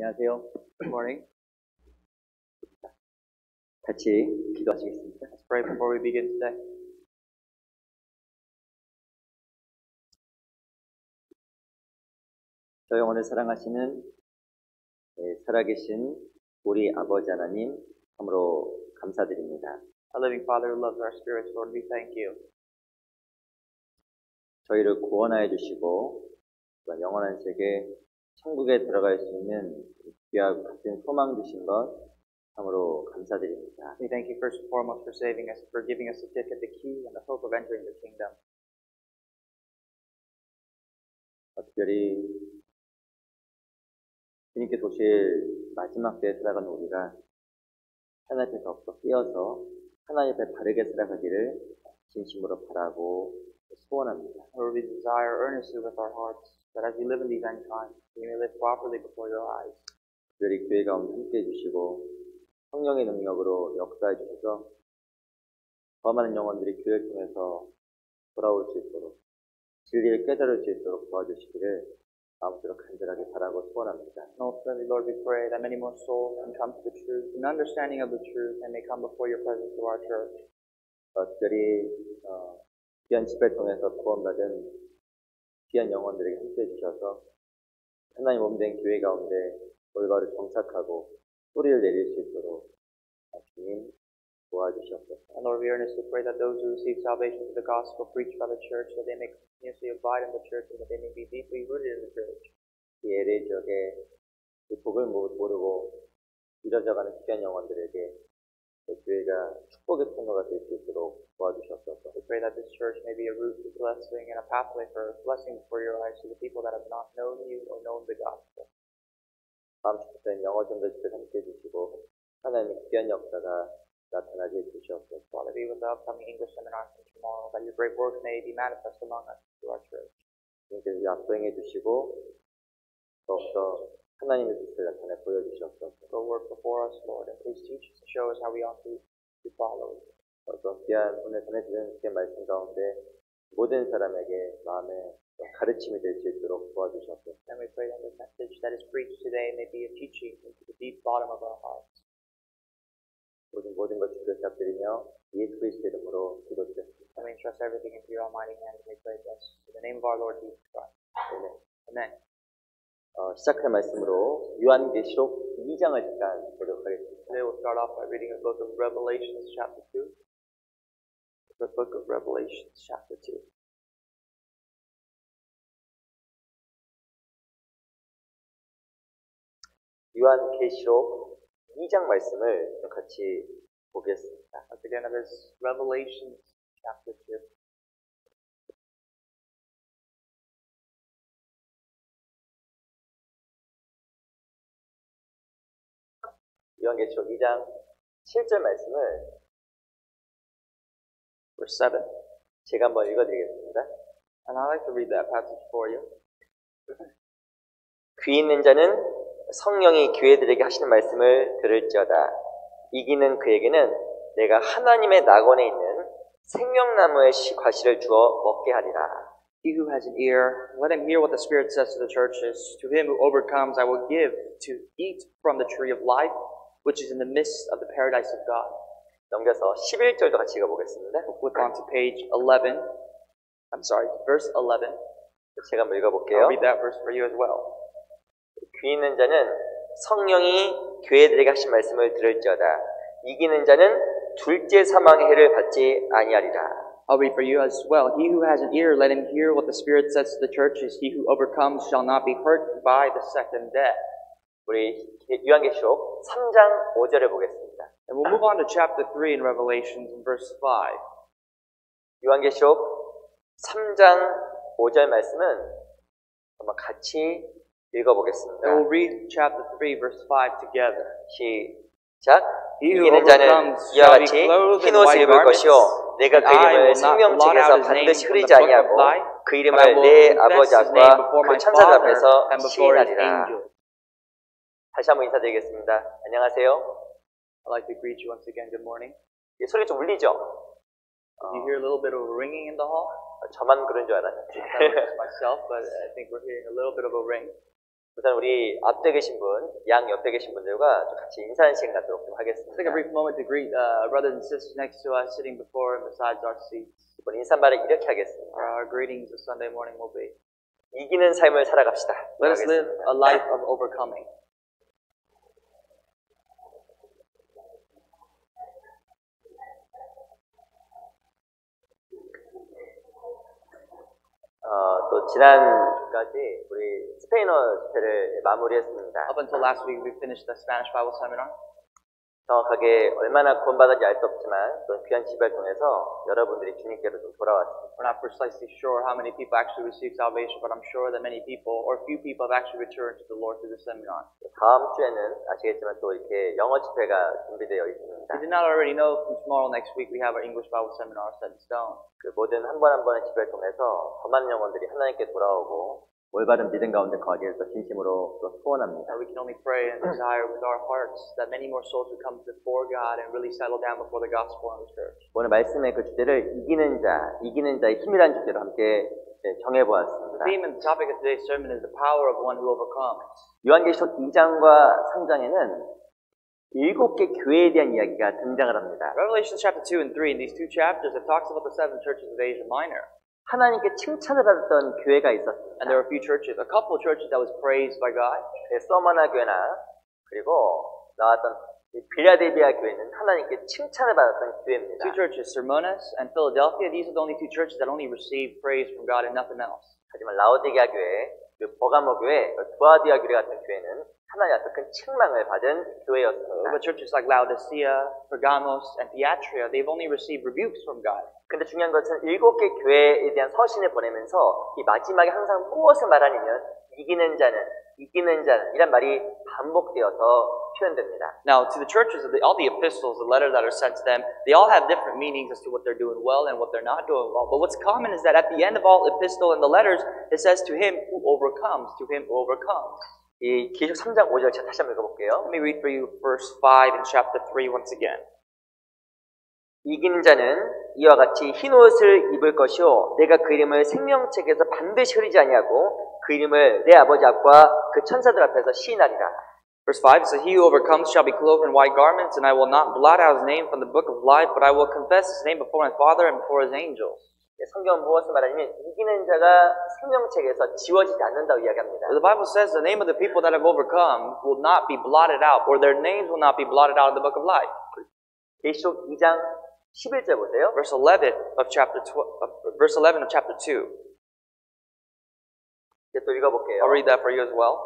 안녕하세요. Good morning. 같이 기도하시겠습니다. Let's pray before we begin today. 저 영혼을 사랑하시는 살아계신 우리 아버지 하나님 참으로 감사드립니다. Our living Father who loves our spirits, Lord, we thank you. 저희를 구원하여 주시고 영원한 세계 천국에 들어갈 수 있는 귀와 같은 소망 주신 것 참으로 감사드립니다. We thank you first and foremost for saving us, for giving us the ticket, the key, and the hope of entering your kingdom. 특별히 주님께서 오실 마지막 때에 살아가는 우리가 하나님 앞에 더욱더 끼어서 하나님 앞에 바르게 살아가기를 진심으로 바라고 소원합니다. Lord, we desire earnestly with our hearts that as we live in these end times, we may live properly before your eyes. 특별히 교회 가운데 함께해 주시고 성령의 능력으로 역사해 주셔서 더 많은 영혼들이 교회를 통해서 돌아올 수 있도록 진리를 깨달을 수 있도록 도와주시기를 마음으로 간절하게 바라고 소원합니다. And ultimately, Lord, we pray that many more souls can come to the truth, an understanding of the truth, and may come before your presence to our church. 특별히 귀한 집회를 통해서 구원받은 귀한 영혼들에게 함께해 주셔서 하나님 몸된 교회 가운데 올바로 정착하고 소리를 내릴 수 있도록 주님 도와주시옵소서. And Lord, we earnestly pray that those who receive salvation through the gospel preached by the church, that they may continuously abide in the church and that they may be deeply rooted in the church. 이 LA 지역에 이 복을 모르고 잃어져가는 귀한 영혼들에게 교회가 축복의 통로가 될 수 있도록 도와주시옵소서. We pray that this church may be a route to blessing and a pathway for blessing before your eyes to the people that have not known you or known the gospel. 다음 주부터는 영어 전도 집회 함께해 주시고 하나님의 귀한 역사가 나타나게 해주시옵소서. Father, be with the upcoming English seminar from tomorrow, that your great work may be manifest among us through our church. 주님께서 약속해 주시고 더욱더 하나님의 뜻을 나타내 보여주시옵소서. Go work before us, Lord, and please teach us and show us how we ought to follow. 또 귀한 오늘 전해주신 주의 말씀 가운데 모든 사람에게 마음의 가르침이 될 수 있도록 도와주시옵소서. And we pray that the message that is preached today may be a teaching into the deep bottom of our hearts. 모든 것 주께 부탁드리며 예수 그리스도 이름으로 기도드렸습니다. And we entrust everything into your almighty hands and we pray this in the name of our Lord Jesus Christ. 아멘. Amen. 시작할 말씀으로 요한계시록 2장을 잠깐 보도록 하겠습니다. Today we'll start off by reading the book of Revelations chapter 2. The book of Revelations chapter 2. 요한계시록 2장 말씀을 같이 보겠습니다. Once again, it is Revelations chapter 2. 요한계시록 2장 7절 말씀을 Verse 7. 제가 한번 읽어드리겠습니다. And I'd like to read that passage for you. 귀 있는 자는 성령이 교회들에게 하시는 말씀을 들을지어다. 이기는 그에게는 내가 하나님의 낙원에 있는 생명나무의 과실을 주어 먹게 하리라. He who has an ear, let him hear what the Spirit says to the churches. To him who overcomes, I will give to eat from the tree of life, which is in the midst of the paradise of God. 넘겨서 11절도 같이 읽어보겠습니다. We'll flip on to page 11. I'm sorry, verse 11. 제가 한번 읽어볼게요. I'll read that verse for you as well. 귀 있는 자는 성령이 교회들에게 하신 말씀을 들을지어다. 이기는 자는 둘째 사망의 해를 받지 아니하리라. I'll read for you as well. He who has an ear, let him hear what the Spirit says to the churches. He who overcomes shall not be hurt by the second death. 우리 요한계시록 3장 5절을 보겠습니다. And we'll move on to chapter 3 in Revelations in verse 5. 요한계시록 3장 5절 말씀은 한번 같이 읽어보겠습니다. And we'll read chapter 3 verse 5 together. 시작. 이기는 자는 이와 같이 흰 옷을 입을 것이요 내가 그 이름을 생명책에서 반드시 흐리지 아니하고 그 이름을 내 아버지 앞과 그 천사들 앞에서 시인하리라. 다시 한번 인사드리겠습니다. 안녕하세요. I'd like to greet you once again. Good morning. 소리 좀 울리죠? You hear a little bit of a ringing in the hall? 저만 그런 줄 알았는데. That was myself, but I think we're hearing a little bit of a ring. 우선 우리 앞에 계신 분, 양 옆에 계신 분들과 좀 같이 인사하는 시간 갖도록 좀 하겠습니다. Take a brief moment to greet brothers and sisters next to us, sitting before and besides our seats. 이번 인사말을 이렇게 하겠습니다. Our greetings this Sunday morning will be. 이기는 삶을 살아갑시다. Let us live a life of overcoming. 또 지난주까지 우리 스페인어 집회를 마무리했습니다. Up until last week, we finished the Spanish Bible seminar. 정확하게 얼마나 구원받았는지 알 수 없지만 또 귀한 집회를 통해서 여러분들이 주님께로 좀 돌아왔습니다. We're not precisely sure how many people actually received salvation, but I'm sure that many people, or few people, have actually returned to the Lord through the seminar. 다음 주에는 아시겠지만 또 이렇게 영어 집회가 준비되어 있습니다. If you did not already know, from tomorrow next week we have our English Bible seminar set in stone. 그 모든 한 번 한 번의 집회를 통해서 더 많은 영혼들이 하나님께 돌아오고 올바른 믿음 가운데 거하기 위해서 진심으로 또 소원합니다. We can only pray and desire with our hearts that many more souls would come before God and really settle down before the gospel in the church. 오늘 말씀의 그 주제를 이기는 자의 힘이라는 주제로 함께 정해보았습니다. The theme and the topic of today's sermon is the power of one who overcomes. 요한계시록 2장과 3장에는 7개 교회에 대한 이야기가 등장을 합니다. Revelation chapter 2 and 3, in these two chapters, it talks about the seven churches of Asia Minor. 하나님께 칭찬을 받았던 교회가 있었습니다. And there were a few churches, a couple of churches that was praised by God. 서머나 교회나 그리고 나왔던 빌라델비아 교회는 하나님께 칭찬을 받았던 교회입니다. Two churches, Sermones and Philadelphia, these are the only two churches that only received praise from God and nothing else. 하지만 라오디게아 교회, 버가모 교회, 두아디아 교회 같은 교회는 하나님 앞에 큰 책망을 받은 교회였습니다. But churches like Laodicea, Pergamos, and Thyatira, they've only received rebukes from God. 근데 중요한 것은 7개 교회에 대한 서신을 보내면서 이 마지막에 항상 무엇을 말하냐면 이기는 자는 이란 말이 반복되어서 표현됩니다. Now, to the churches, all the epistles, the letters that are sent to them, they all have different meanings as to what they're doing well and what they're not doing well. But what's common is that at the end of all epistle and the letters, it says to him who overcomes, to him who overcomes. 이 계시록 3장 5절 제가 다시 한번 읽어볼게요. Let me read for you verse 5 in chapter 3 once again. 이기는 자는 이와 같이 흰 옷을 입을 것이요 내가 그 이름을 생명책에서 반드시 흐리지 아니하고 그 이름을 내 아버지 앞과 그 천사들 앞에서 시인하리라. Verse 5 says, He who overcomes shall be clothed in white garments, and I will not blot out his name from the book of life, but I will confess his name before my Father and before his angels. 성경은 무엇을 말하냐면 이기는 자가 생명책에서 지워지지 않는다고 이야기합니다. The Bible says the name of the people that have overcome will not be blotted out, or their names will not be blotted out in the book of life. 계시록 2장 11절 보세요. Verse 11 of chapter 2. 이제 또 읽어볼게요. I'll read that for you as well.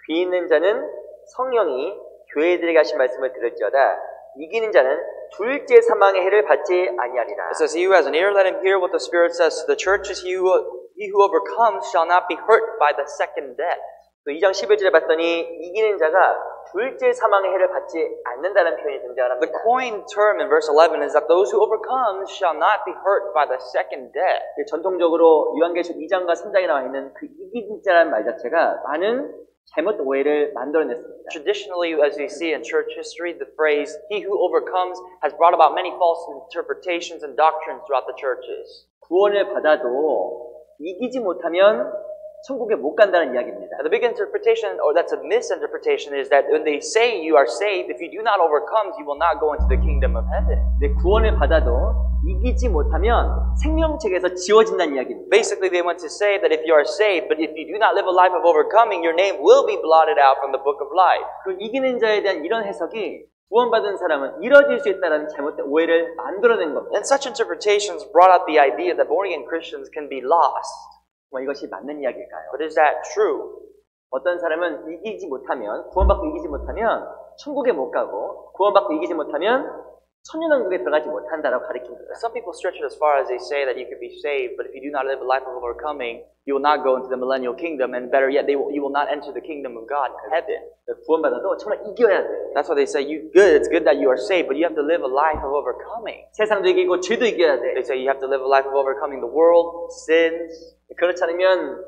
귀 있는 자는 성령이 교회들에게 하신 말씀을 들을지어다. 이기는 자는 둘째 사망의 해를 받지 아니하리라. It says, He who has an ear, let him hear what the Spirit says to the churches. He who overcomes shall not be hurt by the second death. 또 2장 11절에 봤더니 이기는 자가 둘째 사망의 해를 받지 않는다는 표현이 등장을 합니다. The coined term in verse 11 is that those who overcome shall not be hurt by the second death. 전통적으로 요한계시록 2장과 3장에 나와 있는 그 이기는 자라는 말 자체가 많은 잘못 오해를 만들어냈습니다. Traditionally, as we see in church history, the phrase "he who overcomes" has brought about many false interpretations and doctrines throughout the churches. 구원을 받아도 이기지 못하면 천국에 못 간다는 이야기입니다. The big interpretation, or that's a misinterpretation, is that when they say you are saved, if you do not overcome, you will not go into the kingdom of heaven. 네, 구원을 받아도 이기지 못하면 생명책에서 지워진다는 이야기입니다. Basically, they want to say that if you are saved, but if you do not live a life of overcoming, your name will be blotted out from the book of life. 그 이기는 자에 대한 이런 해석이 구원받은 사람은 잃어질 수 있다는 잘못된 오해를 만들어낸 겁니다. And such interpretations brought out the idea that born-again Christians can be lost. 이것이 맞는 이야기일까요? But is that true? 어떤 사람은 구원받고 이기지 못하면 천국에 못 가고 구원받고 이기지 못하면 천년왕국에 들어가지 못한다라고 가르칩니다. Some people stretch it as far as they say that you could be saved, but if you do not live a life of overcoming, you will not go into the millennial kingdom, and better yet, you will not enter the kingdom of God, heaven. 구원받아도 정말 이겨야 돼. That's why they say, it's good that you are saved, but you have to live a life of overcoming. 세상도 이기고 죄도 이겨야 돼. They say you have to live a life of overcoming the world, sins. 그렇지 않으면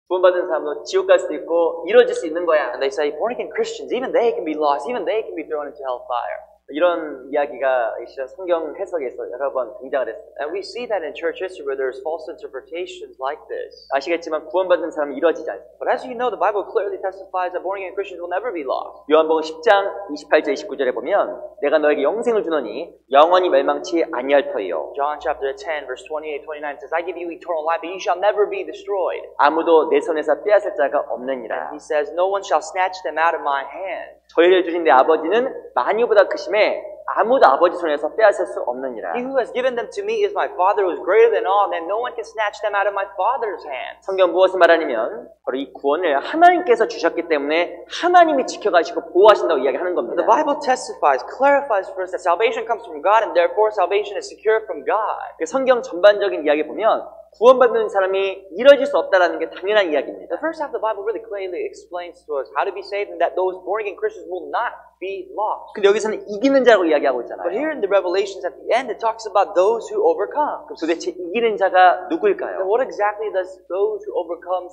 구원받은 사람도 지옥 갈 수도 있고 이뤄질 수 있는 거야. And they say born-again Christians, even they can be lost, even they can be thrown into hellfire. 이런 이야기가 실은 성경 해석에서 여러 번 등장을 했습니다. And we see that in church history where there's false interpretations like this. 아시겠지만 구원받은 사람은 이루어지지 않습니다. But as you know, the Bible clearly testifies that born again Christians will never be lost. 요한복음 10장 28절 29절에 보면 내가 너에게 영생을 주노니 영원히 멸망치 아니할 터이요. John chapter 10 verse 28, 29 says, I give you eternal life, and you shall never be destroyed. 아무도 내 손에서 빼앗을 자가 없느니라. He says, no one shall snatch them out of my hand. 저희를 주신 내 아버지는 많이보다 크심에 아무도 아버지 손에서 빼앗을 수 없느니라. He who has given them to me is my Father who is greater than all, and no one can snatch them out of my Father's hand. 성경 무엇을 말하냐면 바로 이 구원을 하나님께서 주셨기 때문에 하나님이 지켜가시고 보호하신다고 이야기하는 겁니다. The Bible testifies, clarifies for us that salvation comes from God, and therefore salvation is secure from God. 성경 전반적인 이야기 보면 구원받는 사람이 이뤄질 수 없다라는 게 당연한 이야기입니다. The first half of the Bible really clearly explains to us how to be saved and that those born again Christians will not be lost. 근데 여기서는 이기는 자라고 이야기하고 있잖아요. But here in the Revelations at the end it talks about those who overcome. 그럼 도대체 이기는 자가 누구일까요? And what exactly does those who overcome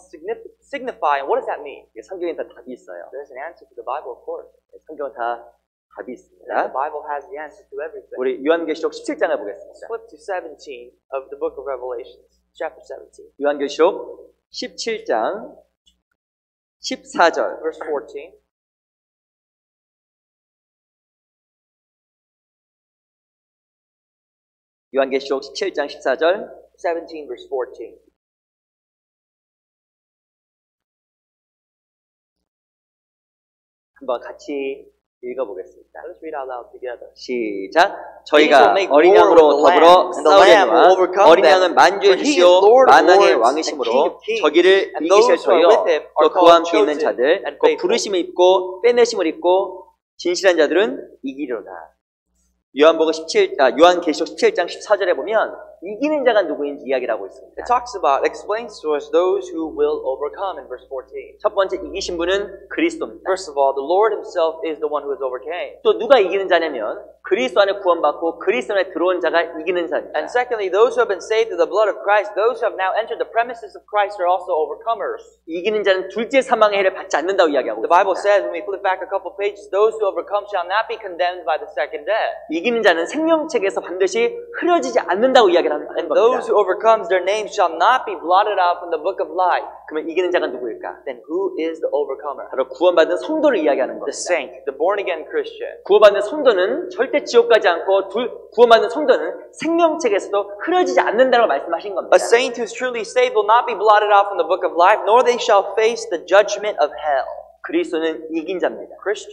signify, and what does that mean? 성경에 다 답이 있어요. There's an answer to the Bible, of course. 성경은 다 답이 있습니다. The Bible has the answer to everything. 우리 요한계시록 17장을 보겠습니다. Flip to 17 of the book of Revelations. Chapter 17. 요한계시록 17장 14절 Verse 14. 요한계시록 17장 14절 17 verse 14. 한번 같이 읽어보겠습니다. Let's read out loud together. 시작. 저희가 어린 양으로 더불어 싸우려니와 어린 양은 만주의 주시오 만왕의 왕이시므로 저기를 이기실 터이요 또 그와 함께 있는 자들 곧 부르심을 입고 빼내심을 입고 진실한 자들은 이기리로다. 요한계시록 17장 14절에 보면 이기는 자가 누구인지 이야기를 하고 있습니다. It explains to us those who will overcome in verse 14. 첫 번째 이기신 분은 그리스도입니다. First of all, the Lord himself is the one who has overcame. 또 누가 이기는 자냐면 그리스도 안에 구원받고 그리스도 안에 들어온 자가 이기는 자입니다. And secondly, those who have been saved through the blood of Christ, those who have now entered the premises of Christ are also overcomers. 이기는 자는 둘째 사망의 해를 받지 않는다고 이야기하고 The Bible 있습니다. says, when we flip back a couple pages, those who overcome shall not be condemned by the second death. 이기는 자는 생명책에서 반드시 흐려지지 않는다고 이야기를 하는 And 겁니다. those who overcomes, their names shall not be blotted out from the book of life. 그러면 이기는 자가 누구일까? Then who is the overcomer? 바로 구원받은 성도를 이야기하는 The 겁니다. saint, the born again Christian. 구원받는 성도는 절대 지옥 가지 않고 구원받는 성도는 생명책에서도 흐려지지 않는다고 말씀하신 겁니다. A saint who is truly saved will not be blotted out from the book of life, nor they shall face the judgment of hell. 그리스도는 이긴 자입니다. Christ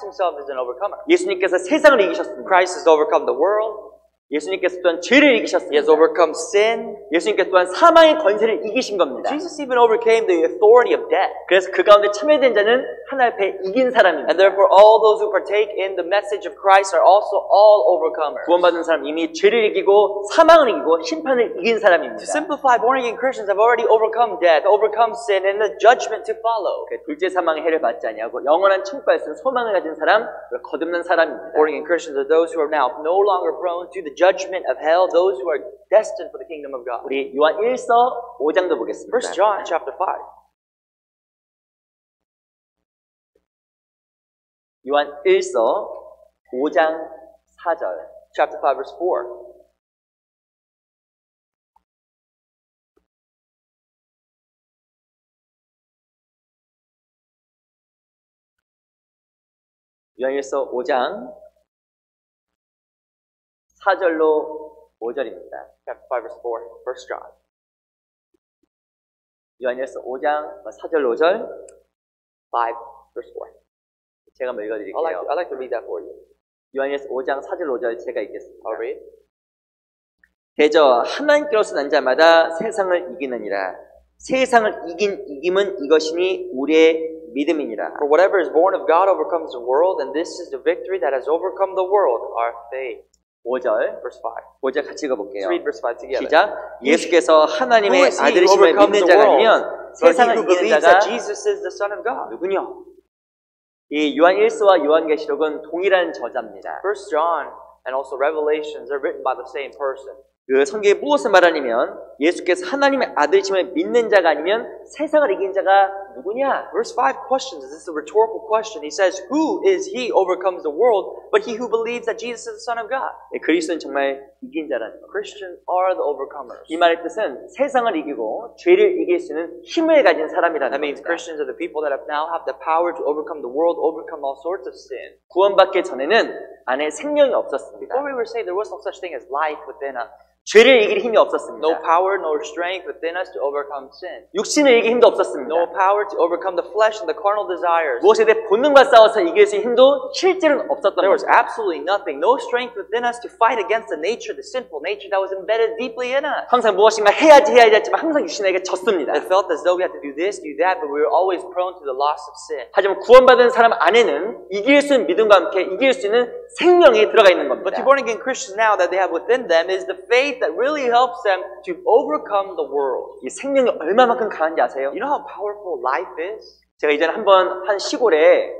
himself is an overcomer. 예수님께서 세상을 이기셨습니다. Christ has overcome the world. 예수님께서 또한 죄를 He 이기셨습니다. has overcome sin. 예수님께서 또한 사망의 권세를 이기신 겁니다. Jesus even overcame the authority of death. 그래서 그 가운데 참여된 자는 하나님 앞에 이긴 사람입니다. And therefore all those who partake in the message of Christ are also all overcomers. 구원받은 사람 이미 죄를 이기고 사망을 이기고 심판을 이긴 사람입니다. To simplify, born again Christians have already overcome death, overcome sin, and the judgment to follow. 둘째 사망의 해를 받지 아니하고 영원한 천국에 있는 소망을 가진 사람, 거듭난 사람입니다. Born again Christians are those who are now no longer prone to the judgment of hell, those who are destined for the kingdom of God. 우리 요한 1서 5장도 보겠습니다. 1 John chapter 5. 요한 1서 5장 4절. Chapter 5 verse 4. 요한일서 5장 4절로 5절입니다. Chapter 5 verse 4. 1 John. 요한일서 5장 4절 5절 5 verse 4. 제가 한번 읽어드릴게요. I'd like to read that for you. 요한일서 5장 4절 5절 제가 읽겠습니다. I'll read. 대저 하나님께로서 난 자마다 세상을 이기느니라. 세상을 이긴 이김은 이것이니 우리의 믿음이니라. For whatever is born of God overcomes the world, and this is the victory that has overcome the world, our faith. 5절, Verse 5. 5절 같이 읽어볼게요. Let's read verse 5 together. 시작. 예수께서 하나님의 Who is he who 아들이심을 overcomes 믿는 the 자가 world? 아니면 But he 세상을 who 이기는 believes 자가 that Jesus is the Son of God. 누구냐? 이 요한 1서와 요한계시록은 동일한 저자입니다. 1 John and also Revelations are written by the same person. 그 성경이 무엇을 말하냐면 예수께서 하나님의 아들이심을 믿는 자가 아니면 세상을 이긴 자가 누구냐? Verse 5 questions. This is a rhetorical question. He says, who is he overcomes the world, but he who believes that Jesus is the Son of God? 네, 그리스도는 정말 이긴 자라는 것. Christians are the overcomers. 이 말의 뜻은 세상을 이기고 죄를 이길 수 있는 힘을 가진 사람이라는 That means 겁니다. Christians are the people that now have the power to overcome the world, overcome all sorts of sin. 구원받기 전에는 안에 생명이 없었습니다. Before we were saved, there was no such thing as life within us. 죄를 이길 힘이 없었습니다. No power, no strength within us to overcome sin. 육신을 이길 힘도 없었습니다. No power to overcome the flesh and the carnal desires. 무엇에 대해 본능과 싸워서 이길 수 있는 힘도 실제로는 없었던 There was 겁니다. absolutely nothing, no strength within us to fight against the nature, the sinful nature that was embedded deeply in us. 항상 무엇인가 해야지 했지만 항상 육신에게 졌습니다. It felt as though we had to do this, do that, but we were always prone to the loss of sin. 하지만 구원받은 사람 안에는 이길 수 있는 믿음과 함께 이길 수 있는 생명이 들어가 있는 겁니다. But to born again Christians now that they have within them is the faith that really helps them to overcome the world. 이 생명이 얼마만큼 강한지 아세요? You know how powerful life is? 제가 이전에 한번 한 시골에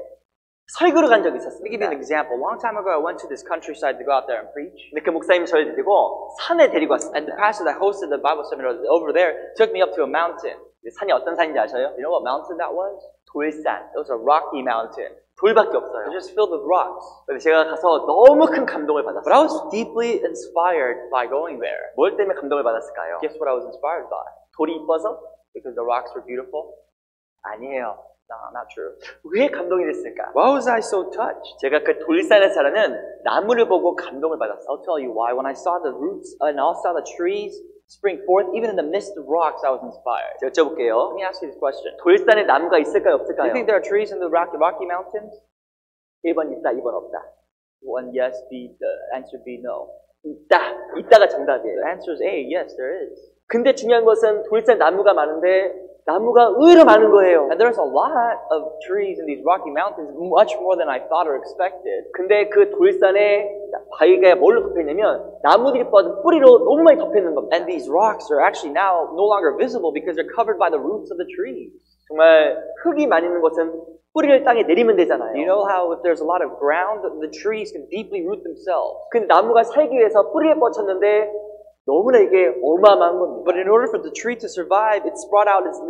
설교를 간 적이 Let me 있었습니다. give you an example. A long time ago, I went to this countryside to go out there and preach. 근데 그 목사님이 저를 데리고 산에 데리고 And the 왔습니다. pastor that hosted the Bible seminar over there took me up to a mountain. 산이 어떤 산인지 아셔요? You know what mountain that was? 돌산. It was a rocky mountain. 돌밖에 It was 없어요. just filled with rocks. 근데 제가 가서 너무 큰 감동을 But I 받았어요. was deeply inspired by going there. 뭘 때문에 감동을 받았을까요? Guess what I was inspired by? 돌이 이뻐서? Because the rocks were beautiful? 아니에요. No, not true. 왜 감동이 됐을까? Why was I so touched? 제가 그 돌산에 자라는 나무를 보고 감동을 받았어요. I'll tell you why. When I saw the roots and I saw the trees spring forth, even in the midst of rocks, I was inspired. 제가 여쭤볼게요. Let me ask you this question. 돌산에 나무가 있을까요? Do 없을까요? you think there are trees in the Rocky Mountains? 1번 있다, 2번 없다. One, yes. B, the answer B, no. 있다가 The 정답이에요. answer is A, yes, there is. 근데 중요한 것은 돌산 나무가 많은데 나무가 의외로 많은 거예요. And there's a lot of trees in these Rocky Mountains, much more than I thought or expected. 근데 그 돌산에 바위가 뭘로 덮여있냐면 나무들이 뻗은 뿌리로 너무 많이 덮여있는 겁니다. And these rocks are actually now no longer visible because they're covered by the roots of the trees. 정말 흙이 많이 있는 곳은 뿌리를 땅에 내리면 되잖아요. You know how if there's a lot of ground, the trees can deeply root themselves. 근데 나무가 살기 위해서 뿌리를 뻗쳤는데 너무나 이게 어마어마한 겁니다. But in order for the tree to survive, it spread out its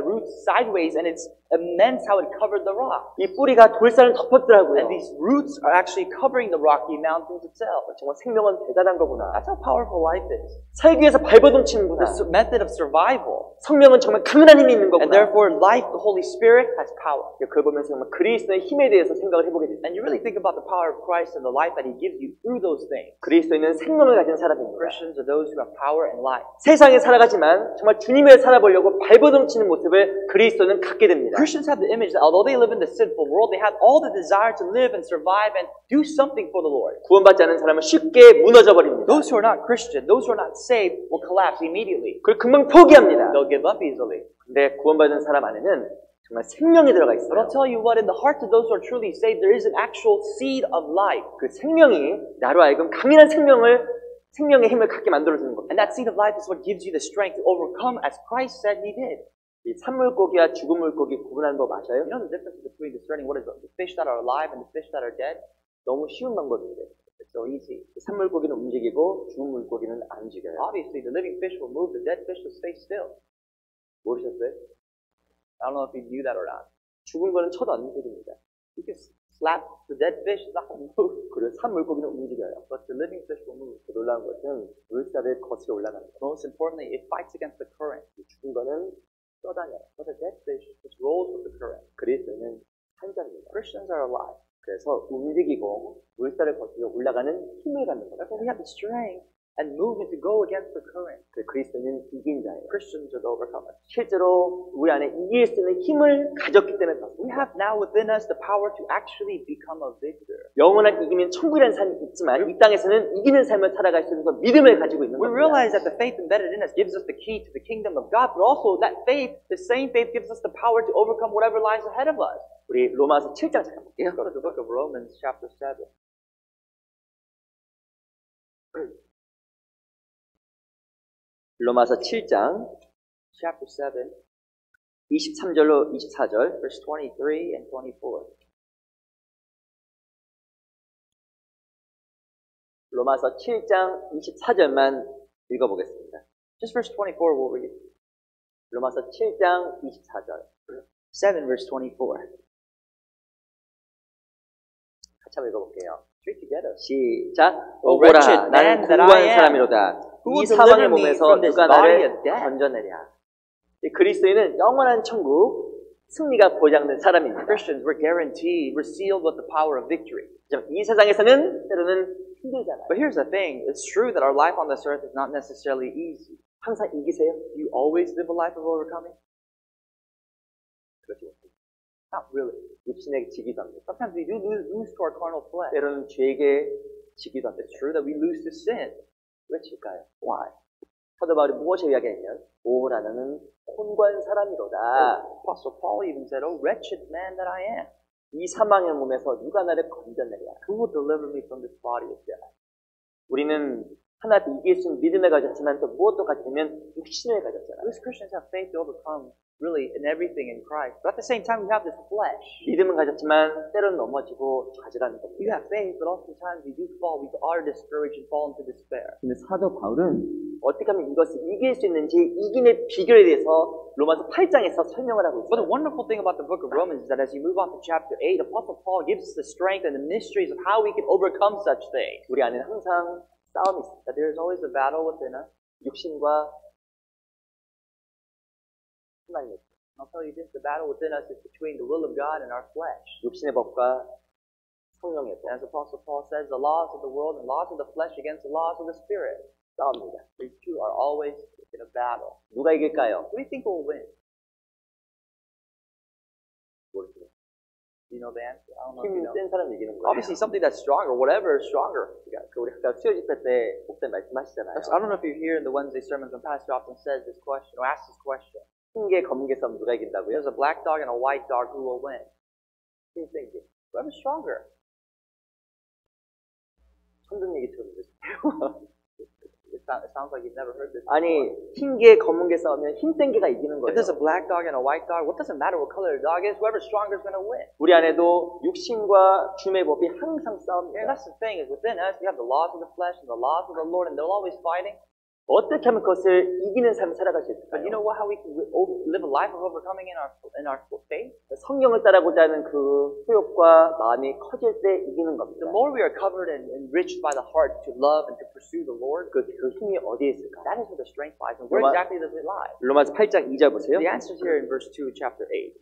roots sideways, and it's immense how it covered the rock. 이 뿌리가 돌산을 덮었더라고요. And these roots are actually covering the Rocky Mountains itself. 정말 생명은 대단한 거구나. That's how powerful life is. 살기 위해서 발버둥치는구나. The method of survival. 성령은 정말 강한 힘이 있는 거구나. And therefore, life, the Holy Spirit, has power. 그걸 보면서 정말 그리스도의 힘에 대해서 생각을 해보게 됩니다. And you really think about the power of Christ and the life that He gives you through those things. 그리스도인은 생명을 가진 사람입니다. Christians are those who have power and life. 세상에 살아가지만 정말 주님을 살아보려고 발버둥치는 모습을 그리스도는 갖게 됩니다. Christians have the image that although they live in the sinful world, they have all the desire to live and survive and do something for the Lord. 구원받지 않은 사람은 쉽게 무너져 버립니다. Those who are not Christian, those who are not saved, will collapse immediately. 그걸 금방 포기합니다. They'll give up easily. 근데 구원받은 사람 안에는 정말 생명이 들어가 But I'll 있어요. tell you what, in the hearts of those who are truly saved, there is an actual seed of life. 그 생명이 나로 하여금 강인한 생명의 힘을 갖게 만들어주는 겁니다. And that seed of life is what gives you the strength to overcome as Christ said He did. 이 산물고기와 죽은 물고기 구분하는 법 아셔요? You know the difference between discerning what is the fish that are alive and the fish that are dead? 너무 쉬운 방법인데. It's so easy. 산물고기는 움직이고 죽은 물고기는 안 움직여요. Obviously, the living fish will move, the dead fish will stay still. 모르셨어요? I don't know if you knew that or not. 죽은 거는 쳐도 안 움직입니다. You can slap the dead fish, it's not going to move. 그리고 산물고기는 움직여요. But the living fish will move. 그 놀라운 것은 물살을 거슬러 올라가는 거예요. Most importantly, it fights against the current. 죽은 거는 떠다녀요. But the dead fish just rolls with the current. 그리스도는 산자입니다. Christians are alive. 그래서 움직이고 물살을 거슬러 올라가는 힘을 갖는 거예요. Therefore, we have the strength and movement to go against the current. 그 그리스도는 이긴 자예요. Christians are the overcomers. 실제로 우리 안에 이길 수 있는 힘을 가졌기 때문에 We 그렇습니다. have now within us the power to actually become a victor. 영원한 이기면 천국이라는 삶이 있지만 이 땅에서는 이기는 삶을 살아갈 수 있는 건 믿음을 가지고 있는 We 겁니다. realize that the faith embedded in us gives us the key to the kingdom of God, but also that faith, the same faith, gives us the power to overcome whatever lies ahead of us. 우리 로마서 7장 잠깐 볼게요. Let's go to the book of Romans, chapter 7. 로마서 7장 Chapter 7, 23절로 24절 verse 23 and 24. 로마서 7장 24절만 읽어보겠습니다. Just verse 24 we'll read. 로마서 7장 24절. 7 verse 24. 같이 한번 읽어볼게요. Read together. 시작. O 오거라 wretched man 나는 that I 공고한 am, 사람이로다. who 이 will 사망의 deliver me 몸에서 from this 누가 body 나를 of death? 건져내랴. 이 그리스도인은 영원한 천국 승리가 보장된 사람입니다. Christians, we're guaranteed, we're sealed with the power of victory. 이 세상에서는 때로는 힘들잖아요. But here's the thing, it's true that our life on this earth is not necessarily easy. 항상 이기세요? Do you always live a life of overcoming? 그렇지 못해요. Not really. 육신에게 지기도 합니다. Sometimes we do lose to our carnal flesh. 때로는 죄에게 지기도 합니다. It's true that we lose to sin. 왜 질까요? Why? 사도 바울이 무엇을 이야기하냐면 오라 나는 혼관 사람이로다. Apostle Paul even said, "Oh, wretched man that I am, 이 사망의 몸에서 누가 나를 건져내랴. who will deliver me from this body of death?" 우리는 하나 이길 수 있는 믿음을 가졌지만 또 무엇도 가지면 육신을 가졌잖아요. Those Christians have faith to overcome really in everything in Christ. But at the same time, we have this flesh. 믿음은 가졌지만 때로는 넘어지고 좌절하는 You 겁니다. have faith, but oftentimes we do fall. We are discouraged and fall into despair. 근데 사도 바울은 어떻게 하면 이것을 이길 수 있는지 이기는 비결에 대해서 로마서 8장에서 설명을 하고 But the 있어요. wonderful thing about the book of Romans is that as you move on to chapter 8, Apostle Paul gives us the strength and the mysteries of how we can overcome such things. 우리 안에는 항상 싸움이 있습니다. That there is always a battle within us. 육신과 하나님의 I'll tell you this, the battle within us is between the will of God and our flesh. 육신의 법과 성령의 법 As Apostle Paul says, the laws of the world and laws of the flesh against the laws of the spirit. 싸웁니다. These two are always in a battle. 누가 이길까요? Who do you think will win? 모르겠어요. Do you know the answer? I don't know if you 힘 know. 센 사람이 이기는 거예요. Obviously something that's stronger, whatever is stronger. 우리 아까 수요 집회 때 목사님 말씀하시잖아요. I don't know if you hear in the Wednesday sermons when Pastor often says this question or asks this question. 흰개 검은개 싸움 누가 이긴다고요? There's a black dog and a white dog, who will win? 힘센 게. Whoever's stronger. 천든 얘기 들었는데. It sounds like you've never heard this 아니 before. 흰개 검은개 싸우면 힘센 개가 이기는 If 거예요. there's a black dog and a white dog, what does it matter what color the dog is? Whoever's stronger is going to win. 우리 안에도 육신과 주의 법이 항상 Yeah, 싸웁니다. that's the thing, is within us, we have the laws of the flesh and the laws of the Lord, and they're always fighting. 어떻게 하면 그것을 이기는 삶을 살아갈 수 But you 있을까요? know what? How we can live a life of overcoming in our faith? 성령을 따라고자 하는 그 소욕과 마음이 커질 때 이기는 겁니다. The more we are covered and enriched by the heart to love and to pursue the Lord, 그 힘이 어디에 있을까? that is where the strength lies. And where Roma- exactly does it lie? 로마서 8장 2절 보세요. The answer is here in verse 2 of chapter 8.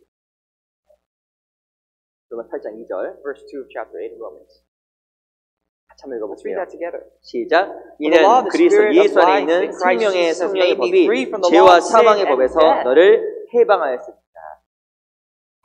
로마서 8장 2절. Verse 2 of chapter 8 of Romans. 같이 한번 Let's read 읽어볼게요. that together. 시작. For the law of 이는 the 그리스도 Spirit 예수 of 안에 life 있는 in Christ 생명의 Jesus 성령의 made me 법이 free from the law 죄와 of sin 사망의 and 법에서 death. 너를 해방하였습니다.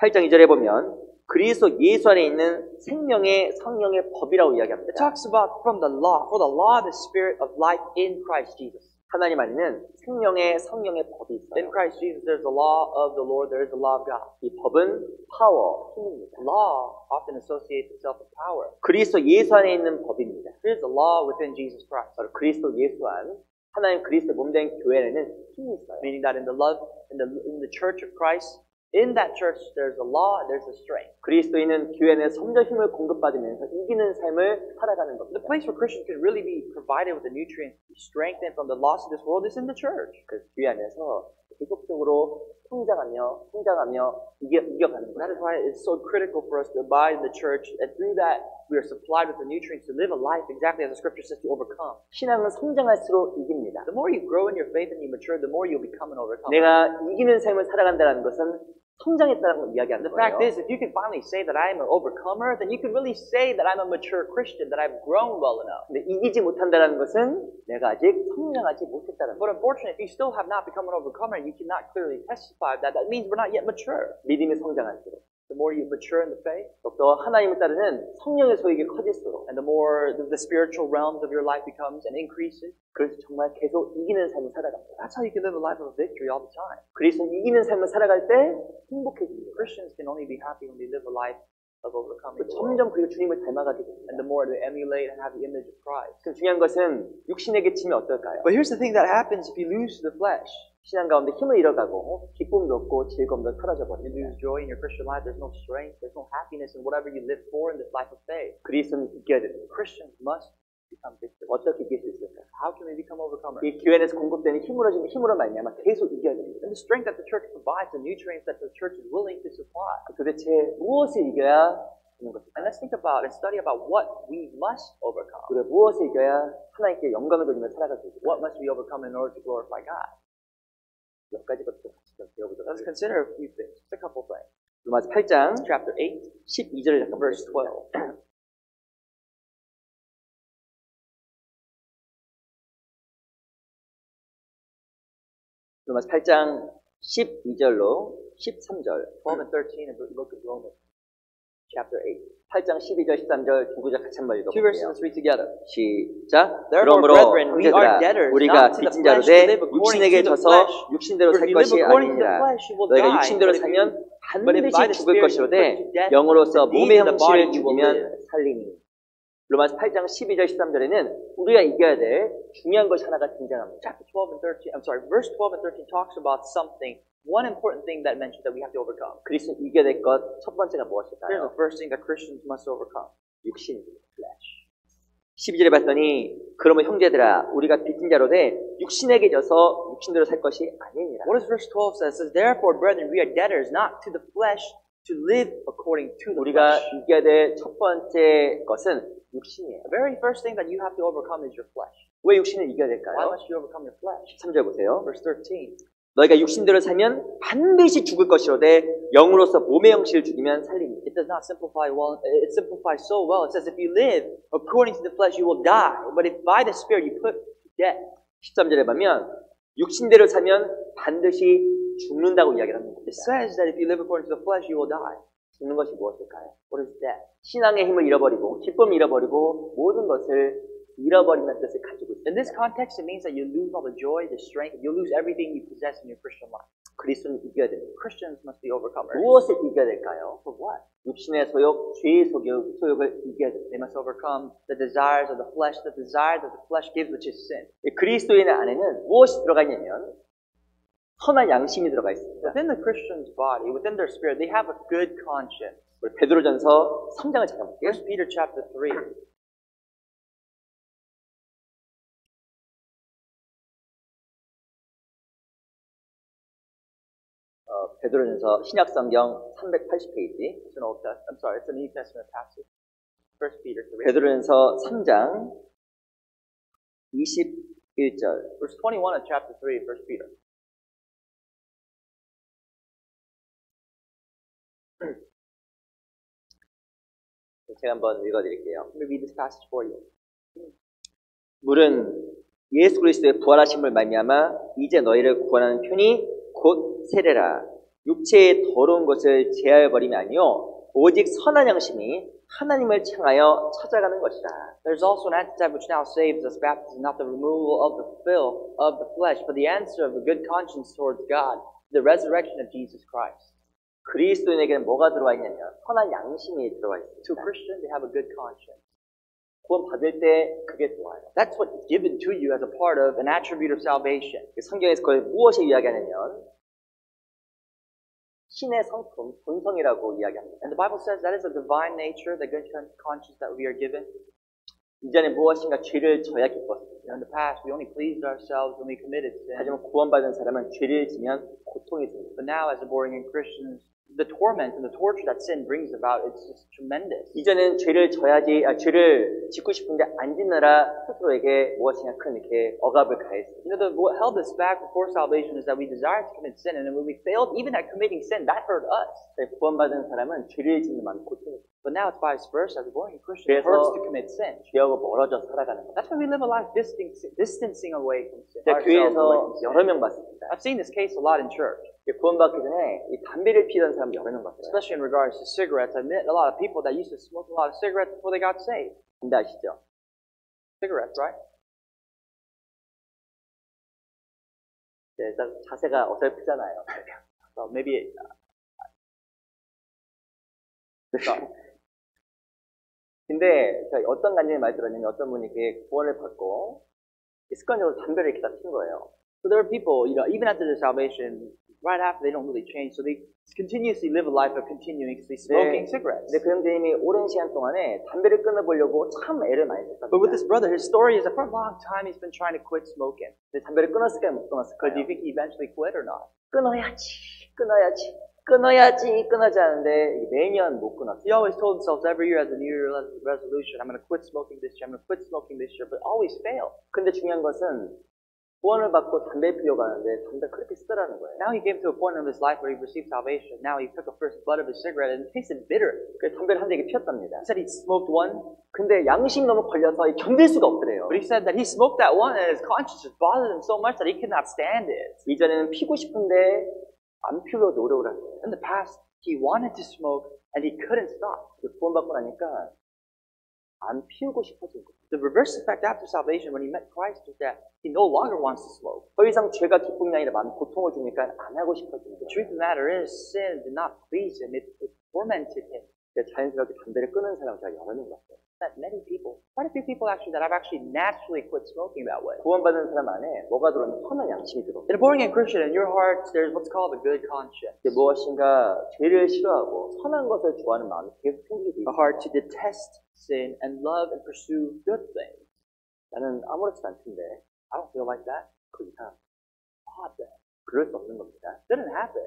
8장 2절에 보면 그리스도 예수 안에 있는 생명의 성령의 법이라고 It 이야기합니다. talks about from the law, for the law of the Spirit of life in Christ Jesus. 하나님 안에는 생명의 성령의 법이 In 있어요. Christ Jesus, there's the law of the Lord, there is the law of God. 이 법은 파워, 힘입니다. Law often associates itself with power. 그리스도 예수 안에 있는 법입니다. Here's the law within Jesus Christ. 바로 그리스도 예수 안 하나님 그리스도 몸된 교회에는 힘이 있어요. Meaning that in the church of Christ, in that church, there's a law, there's a strength. 그리스도인은 교회는 성전 힘을 공급받으면서 이기는 삶을 살아가는 The 겁니다. place where Christians can really be provided with the nutrients, be strengthened from the loss of this world is in the church. 그 교회 안에서 계속적으로 성장하며 이겨가는 That is 거예요. why it's so critical for us to abide in the church, and through that we are supplied with the nutrients to live a life exactly as the scripture says to overcome. 신앙은 성장할수록 이깁니다. The more you grow in your faith and you mature, the more you'll become an overcomer. 내가 이기는 삶을 살아간다는 것은 성장했다는 걸 이야기하는 The fact 거예요. is, if you can finally say that I am an overcomer, then you can really say that I'm a mature Christian, that I've grown well enough. 근데 이기지 못한다는 것은 내가 아직 성장하지 못했다는 But 거예요. unfortunately, if you still have not become an overcomer, you cannot clearly testify of that. That means we're not yet mature. 믿음이 성장할수록 The more you mature in the faith, 또 하나님을 따르는 성령의 소욕이 커질수록 and the more the spiritual realms of your life becomes and increases, 그래서 정말 계속 이기는 삶을 살아갑니다. that's how you can live a life of victory all the time. 그래서 이기는 삶을 살아갈 때 행복해집니다. Christians can only be happy when they live a life of overcoming the world. 점점 그리고 주님을 닮아가게 됩니다. And the more they emulate and have the image of Christ. 그럼 중요한 것은 육신에게 치면 어떨까요? But here's the thing that happens if you lose the flesh. 신앙 가운데 힘을 잃어가고 기쁨도 없고 즐거움도 사라져 You 버립니다. lose joy in your Christian life. There's no strength. There's no happiness in whatever you live for in this life of faith. 그리스도는 이겨야 됩니다. Christians must become victors? 어떻게 이길 수 있을까? How can we become overcomers? 이 교회 안에서 공급되는 힘으로 말미암아 계속 이겨야 됩니다. And the strength that the church provides, the nutrients that the church is willing to supply. 도대체 무엇을 이겨야 되는 것일까? And let's think about and study about what we must overcome. 그래 무엇을 이겨야 하나님께 영광을 돌리며 살아갈 수 있을까? What must we overcome in order to glorify God? 몇 가지 것들 같이 좀 배워보도록 Let's 하겠습니다. consider a few things, just a couple things. 로마서 8장 Chapter 8, 12절을 잠깐 verse 보겠습니다. 12. 로마서 8장 12절로 13절 12 and 13 in the book of Romans, chapter 8. 8장 12절 13절 두 구절 같이 한번 Two verses, 읽어볼게요. let's read together. 시작. Therefore, 그러므로 brethren, we are 형제들아 debtors 우리가 not to the 빚진 flesh 자로 to 돼 live according 육신에게 to the 져서 flesh. 육신대로 For 살 if you live 것이 according to the 아니니라. flesh, you will 너희가 die. 육신대로 But if 살면 But if by the 반드시 죽을 Spirit 것이로 you put 돼 to death 영으로서 the 몸의 deeds of the 형체를 body, you will 죽이면 live. 살리니. 로마서 8장 12절 13절에는 우리가 이겨야 될 중요한 것이 하나가 등장합니다. Chapter 12 and 13, I'm sorry, verse 12 and 13 talks about something, one important thing that mentions that we have to overcome. 그리스도 이겨야 될 것 첫 번째가 Here's 무엇일까요? the first thing that Christians must overcome. 육신입니다. 12절에 봤더니 그러면 형제들아 우리가 빚진 자로 돼 육신에게 져서 육신대로 살 것이 아니니라. What does verse 12 say? It says, therefore, brethren, we are debtors not to the flesh to live according to the 우리가 flesh. 이겨야 될 첫 번째 것은 육신이에요. The very first thing that you have to overcome is your flesh. 왜 육신을 이겨야 Why 될까요? must you overcome your flesh? 13절 보세요. Verse 13. 너희가 육신대로 살면 반드시 죽을 것이로되 영으로서 몸의 형식을 죽이면 살리니. It does not simplify well. It simplifies so well. It says, if you live according to the flesh, you will die. But if by the Spirit you put to death. 13절에 보면 육신대로 살면 반드시 죽는다고 이야기를 합니다. It says that if you live according to the flesh, you will die. 죽는 것이 무엇일까요? What is death? 신앙의 힘을 잃어버리고 기쁨을 잃어버리고 모든 것을 잃어버린다는 뜻을 가지고 있습니다. In this context, it means that you lose all the joy, the strength, you lose everything you possess in your Christian life. 그리스도는 이겨야 됩니다. Christians must be overcomers. 무엇을 이겨야 될까요? For what? 육신의 소욕, 죄의 소욕을 이겨야 됩니다. They must overcome the desires of the flesh that the flesh gives, which is sin. 그리스도인의 안에는 무엇이 들어가 있냐면 선한 양심이 들어가 있습니다. Within the Christian's body, within their spirit, they have a good conscience. 우리 베드로전서 3장을 잠깐 볼게요. 1 Peter chapter 3. 베드로전서 신약성경 380페이지. It's an Old Testament. I'm sorry, it's a New Testament passage. 1 Peter 3. 베드로전서 3장 21절. Verse 21 of chapter 3 of 1 Peter. 제가 한번 읽어드릴게요. Let me read this passage for you. 물은 예수 그리스도의 부활하심을 말미암아 이제 너희를 구원하는 편이 곧 세례라. 육체의 더러운 것을 제하여 버림이 아니요 오직 선한 양심이 하나님을 향하여 찾아가는 것이라. There's also an antitype which now saves us. Baptism, not the removal of the filth of the flesh, but the answer of a good conscience towards God, the resurrection of Jesus Christ. 그리스도인에게는 뭐가 들어와 있냐면 선한 양심이 들어와 있습니다. To Christians, they have a good conscience. 구원 받을 때 그게 좋아요. That's what's given to you as a part of an attribute of salvation. 성경에서 그걸 무엇을 이야기하냐면 신의 성품, 본성이라고 이야기합니다. And the Bible says that is a divine nature, the good conscience that we are given. 이전에 무엇인가 죄를 져야 기뻤습니다. In the past, we only pleased ourselves when we committed sin. 하지만 구원받은 사람은 죄를 지면 고통이 듭니다. But now, as a born-again Christians, the torment and the torture that sin brings about, it's just tremendous. 이전에는 죄를 죄를 짓고 싶은데 안 짓느라 스스로에게 무엇인가 큰 이렇게 억압을 가했습니다. What held us back before salvation is that we desired to commit sin, and when we failed, even at committing sin, that hurt us. 구원받은 사람은 죄를 짓는 마음이 고통이 듭니다. But now it's vice versa. As a born-again Christian, it hurts to commit sin. 죄하고 멀어져 살아가는 거예요. That's why we live a life distancing away from sin. 제가 교회에서 여러 명 봤습니다. I've seen this case a lot in church. 구원받기 전에 이 담배를 피던 사람 여러 명 봤어요. Especially in regards to cigarettes. I've met a lot of people that used to smoke a lot of cigarettes before they got saved. 담배 아시죠? Cigarettes, right? 네, 일단 자세가 어설프잖아요. So maybe 근데 제가 어떤 간증을 많이 들었냐면 어떤 분이 이렇게 구원을 받고 습관적으로 담배를 이렇게 다 핀 거예요. So there are people, even after their salvation, right after they don't really change, so they continuously live a life of continuously smoking cigarettes. 근데 그 형제님이 오랜 시간 동안에 담배를 끊어보려고 참 애를 많이 썼답니다. But with this brother, his story is that for a long time he's been trying to quit smoking. 근데 담배를 끊었을까요, 못 끊었을까요? But do you think he eventually quit or not? 끊어야지 하는데 매년 못 끊었어요. He always told himself every year as a New Year resolution, I'm going to quit smoking this year, I'm going to quit smoking this year, but always failed. 근데 중요한 것은 구원을 받고 담배 피려고 하는데 담배 그렇게 쓰더라는 거예요. Now he came to a point in his life where he received salvation. Now he took a first bud of his cigarette and it tasted bitter. 그래서 담배를 한 대게 피웠답니다. He said he smoked one, 근데 양심이 너무 걸려서 견딜 수가 없더래요. but he said that he smoked that one and his conscience just bothered him so much that he could not stand it. 이전에는 피고 싶은데 안 피우려고 노력을 한 거예요. In the past, he wanted to smoke and he couldn't stop. 구원받고 나니까 안 피우고 싶어진 거예요. The reverse effect after salvation when he met Christ was that he no longer wants to smoke. 더 이상 죄가 기쁨이 아니라 마음 고통을 주니까 안 하고 싶어지는 The 거예요. truth of the matter is sin did not please him. It tormented him. 자연스럽게 담배를 끊는 사람을 제가 여러 명 봤어요. That many people, quite a few people actually, that have actually naturally quit smoking that way. 구원받은 사람 안에 뭐가 들어오면 선한 양심이 들어옵니다. In a born-again Christian, in your heart, there's what's called a good conscience. 무엇인가 죄를 싫어하고 선한 것을 좋아하는 마음이 계속 생기게 A 돼요. heart to detest sin and love and pursue good things. 나는 아무렇지도 않던데 I don't feel like that. 그 이상 Odd that. 그럴 수 없는 겁니다. Didn't happen.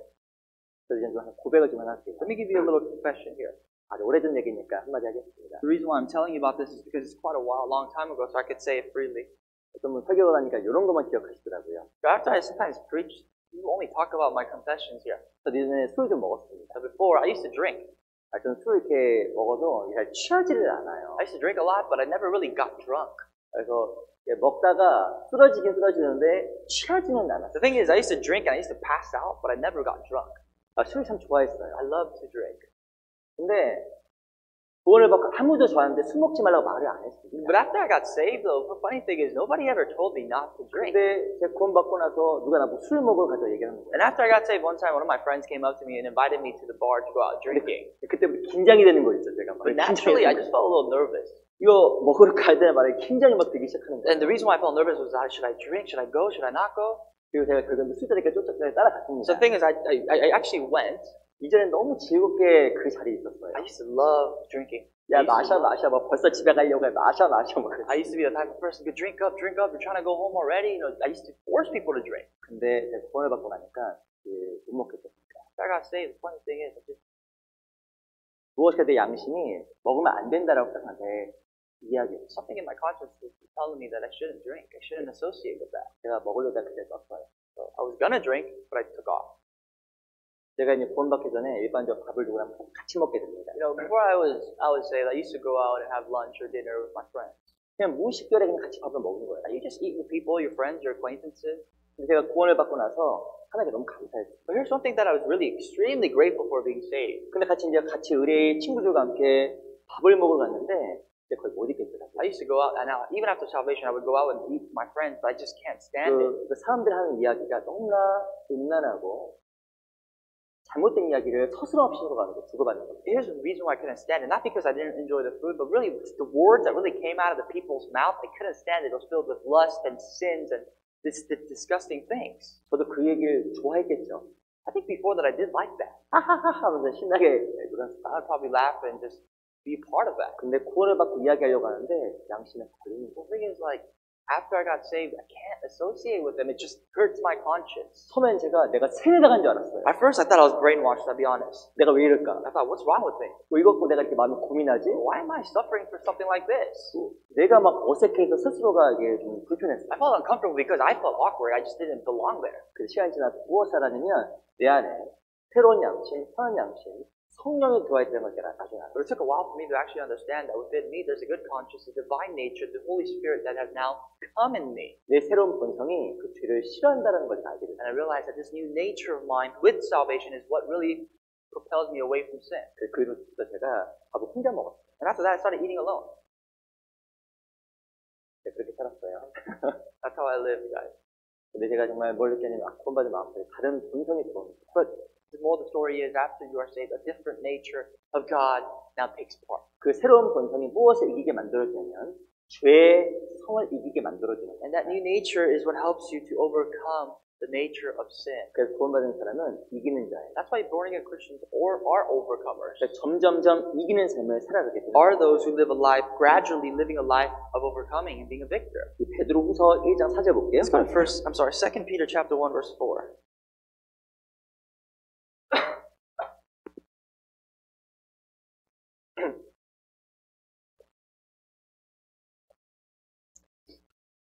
그래서 이제 좀 고백을 좀 하나 할게요. Let me give you a little confession here. 아주 오래전 얘기니까 한마디 하겠습니다. The reason why I'm telling you about this is because it's quite a long time ago, so I could say it freely. 어떤 분 설교가 가니까 이런 것만 기억하시더라고요. But after I sometimes preach, you only talk about my confessions here. 저 예전에 술 좀 먹었습니다. But before, I used to drink. 저는 술 이렇게 먹어도 잘 취하지를 않아요. I used to drink a lot, but I never really got drunk. 그래서 먹다가 쓰러지긴 쓰러지는데 취하지는 않았어요. The thing is, I used to drink and I used to pass out, but I never got drunk. 술 참 좋아했어요. I love to drink. 근데 구원을 받고 아무도 저한테 술 먹지 말라고 말을 안 했습니다. But after I got saved, though, the funny thing is, nobody ever told me not to drink. 근데 제가 구원 받고 나서 누가 나보고 술 먹으러 가자 얘기하는 거예요. And after I got saved, one time, one of my friends came up to me and invited me to the bar to go out drinking. 그때 긴장이 되는 거 있죠, 제가. But naturally, I just felt a little nervous. 이거 먹으러 가야 되나 말이야. 긴장이 막 되기 시작하는 거예요. And the reason why I felt nervous was, should I drink? Should I go? Should I not go? 그리고 제가 결국에 술자리까지 쫓아서 따라갔습니다. So the thing is, I actually went. 이전에 너무 즐겁게 그 자리에 있었어요. I used to love drinking. 야, 마셔, 뭐 벌써 집에 가려고 해. 마셔, 뭐. I used to be the type of person who could drink up, you're trying to go home already. I used to force people to drink. 근데 제가 구원을 받고 나니까 못 먹겠습니다. I got saved. The funny thing is, 무엇인가 내 양심이 먹으면 안 된다라고 딱 나한테 이야기했어요. something in my conscience was telling me that I shouldn't drink. I shouldn't associate with that. 제가 먹으려다 그때 떴어요. So I was gonna drink, but I took off. 제가 이제 구원받기 전에 일반적으로 밥을 누구랑 같이 먹게 됩니다. Before I would say that I used to go out and have lunch or dinner with my friends. 그냥 무의식적으로 그냥 같이 밥을 먹는 거예요. You just eat with people, your friends, your acquaintances. 근데 제가 구원을 받고 나서 하나님께 너무 감사했어요. But here's one thing that I was really extremely grateful for being saved. 근데 같이 의뢰의 친구들과 함께 밥을 먹으러 갔는데 이제 거의 못 있겠더라고요. I used to go out, and now, even after salvation, I would go out and eat with my friends, but I just can't stand it. 그 사람들 하는 이야기가 너무나 음란하고 잘못된 이야기를 서슴없이 주고받는 거예요. Here's the reason why I couldn't stand it. Not because I didn't enjoy the food, but really the words that really came out of the people's mouth, I couldn't stand it. It was filled with lust and sins and this disgusting things. 저도 그 얘기를 좋아했겠죠. I think before that I did like that. 하하하 하면서 신나게 놀았어요. I'd probably laugh and just be a part of that. 근데 구원을 받고 이야기하려고 하는데 양심에 걸리는 거예요. The thing is, like, after I got saved, I can't associate with them. It just hurts my conscience. 처음엔 내가 세뇌당한 줄 알았어요. At first, I thought I was brainwashed, I'll be honest. 내가 왜 이럴까? I thought, what's wrong with me? 이것 갖고 내가 이렇게 마음이 고민하지? Why am I suffering for something like this? 내가 막 어색해서 스스로가 이게 좀 불편했어요. I felt uncomfortable because I felt awkward. I just didn't belong there. 그 시간이 지나서 무엇을 하냐면 내 안에 새로운 양심, 선한 양심, 성령이 들어와 있다는 걸 제가 나중에 알았어요. But it took a while for me to actually understand that within me there's a good conscience, a divine nature, the Holy Spirit that has now come in me. 내 새로운 본성이 그 죄를 싫어한다는 걸 알게 됐어요. And I realized that this new nature of mine with salvation is what really propels me away from sin. 그 이후부터 제가 밥을 혼자 먹었어요. And after that I started eating alone. 네, 그렇게 살았어요. That's how I lived, guys. 근데 제가 정말 뭘 느꼈냐면 구원받은 마음속에 다른 본성이 들어옵니다. But the more the story is, after you are saved, a different nature of God now takes part. 그 새로운 본성이 무엇을 이기게 만들었냐면 죄의 성을 이기게 만들어주는 거예요. And that new nature is what helps you to overcome the nature of sin. 그래서 구원받은 사람은 이기는 자예요. That's why born-again Christians are overcomers. 그러니까 점점점 이기는 삶을 살아가게 되는 Are 거예요. those who live a life, gradually living a life of overcoming and being a victor. 이 베드로후서 1장 4절 볼게요. Let's go to 2 Peter chapter 1 verse 4.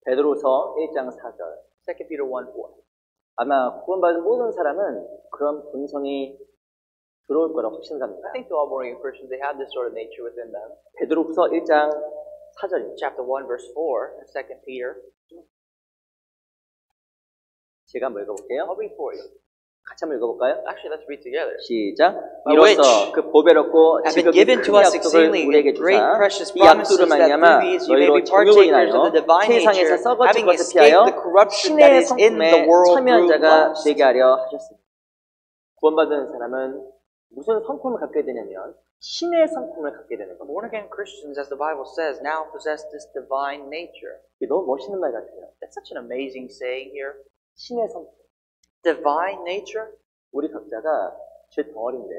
베드로후서 1장 4절. 2 Peter 1 4. 아마 구원받은 모든 사람은 그런 본성이 들어올 거라고 I 확신합니다. think to all born-again Christians, they have this sort of nature within them. 베드로후서 1장 4절입니다. Chapter 1 verse 4 in 2 Peter. 제가 한번 읽어볼게요. I'll read for you. 같이 한번 읽어볼까요? Actually, let's read together. 시작. By 이로써 which 그 보배롭고 have been 지극히 given 큰 to us 약속을 exceedingly 우리에게 great 주사 precious 이 promises 약속을 that 말미암아 through these you may 너희로 be 정욕을 partakers 인하여 of the divine 세상에서 nature, 썩어질 having 것을 escaped 피하여 the corruption that 신의 is in the 성품에 world 참여한 through 자가 lust. 되게 하려 하셨습니다. 구원받은 사람은 무슨 성품을 갖게 되냐면 신의 성품을 갖게 되는 겁니다. Born-again Christians, as the Bible says, now possess this divine nature. 이게 너무 멋있는 말 같아요. That's such an amazing saying here. 신의 성품. Divine nature? 우리 각자가 죄 덩어리인데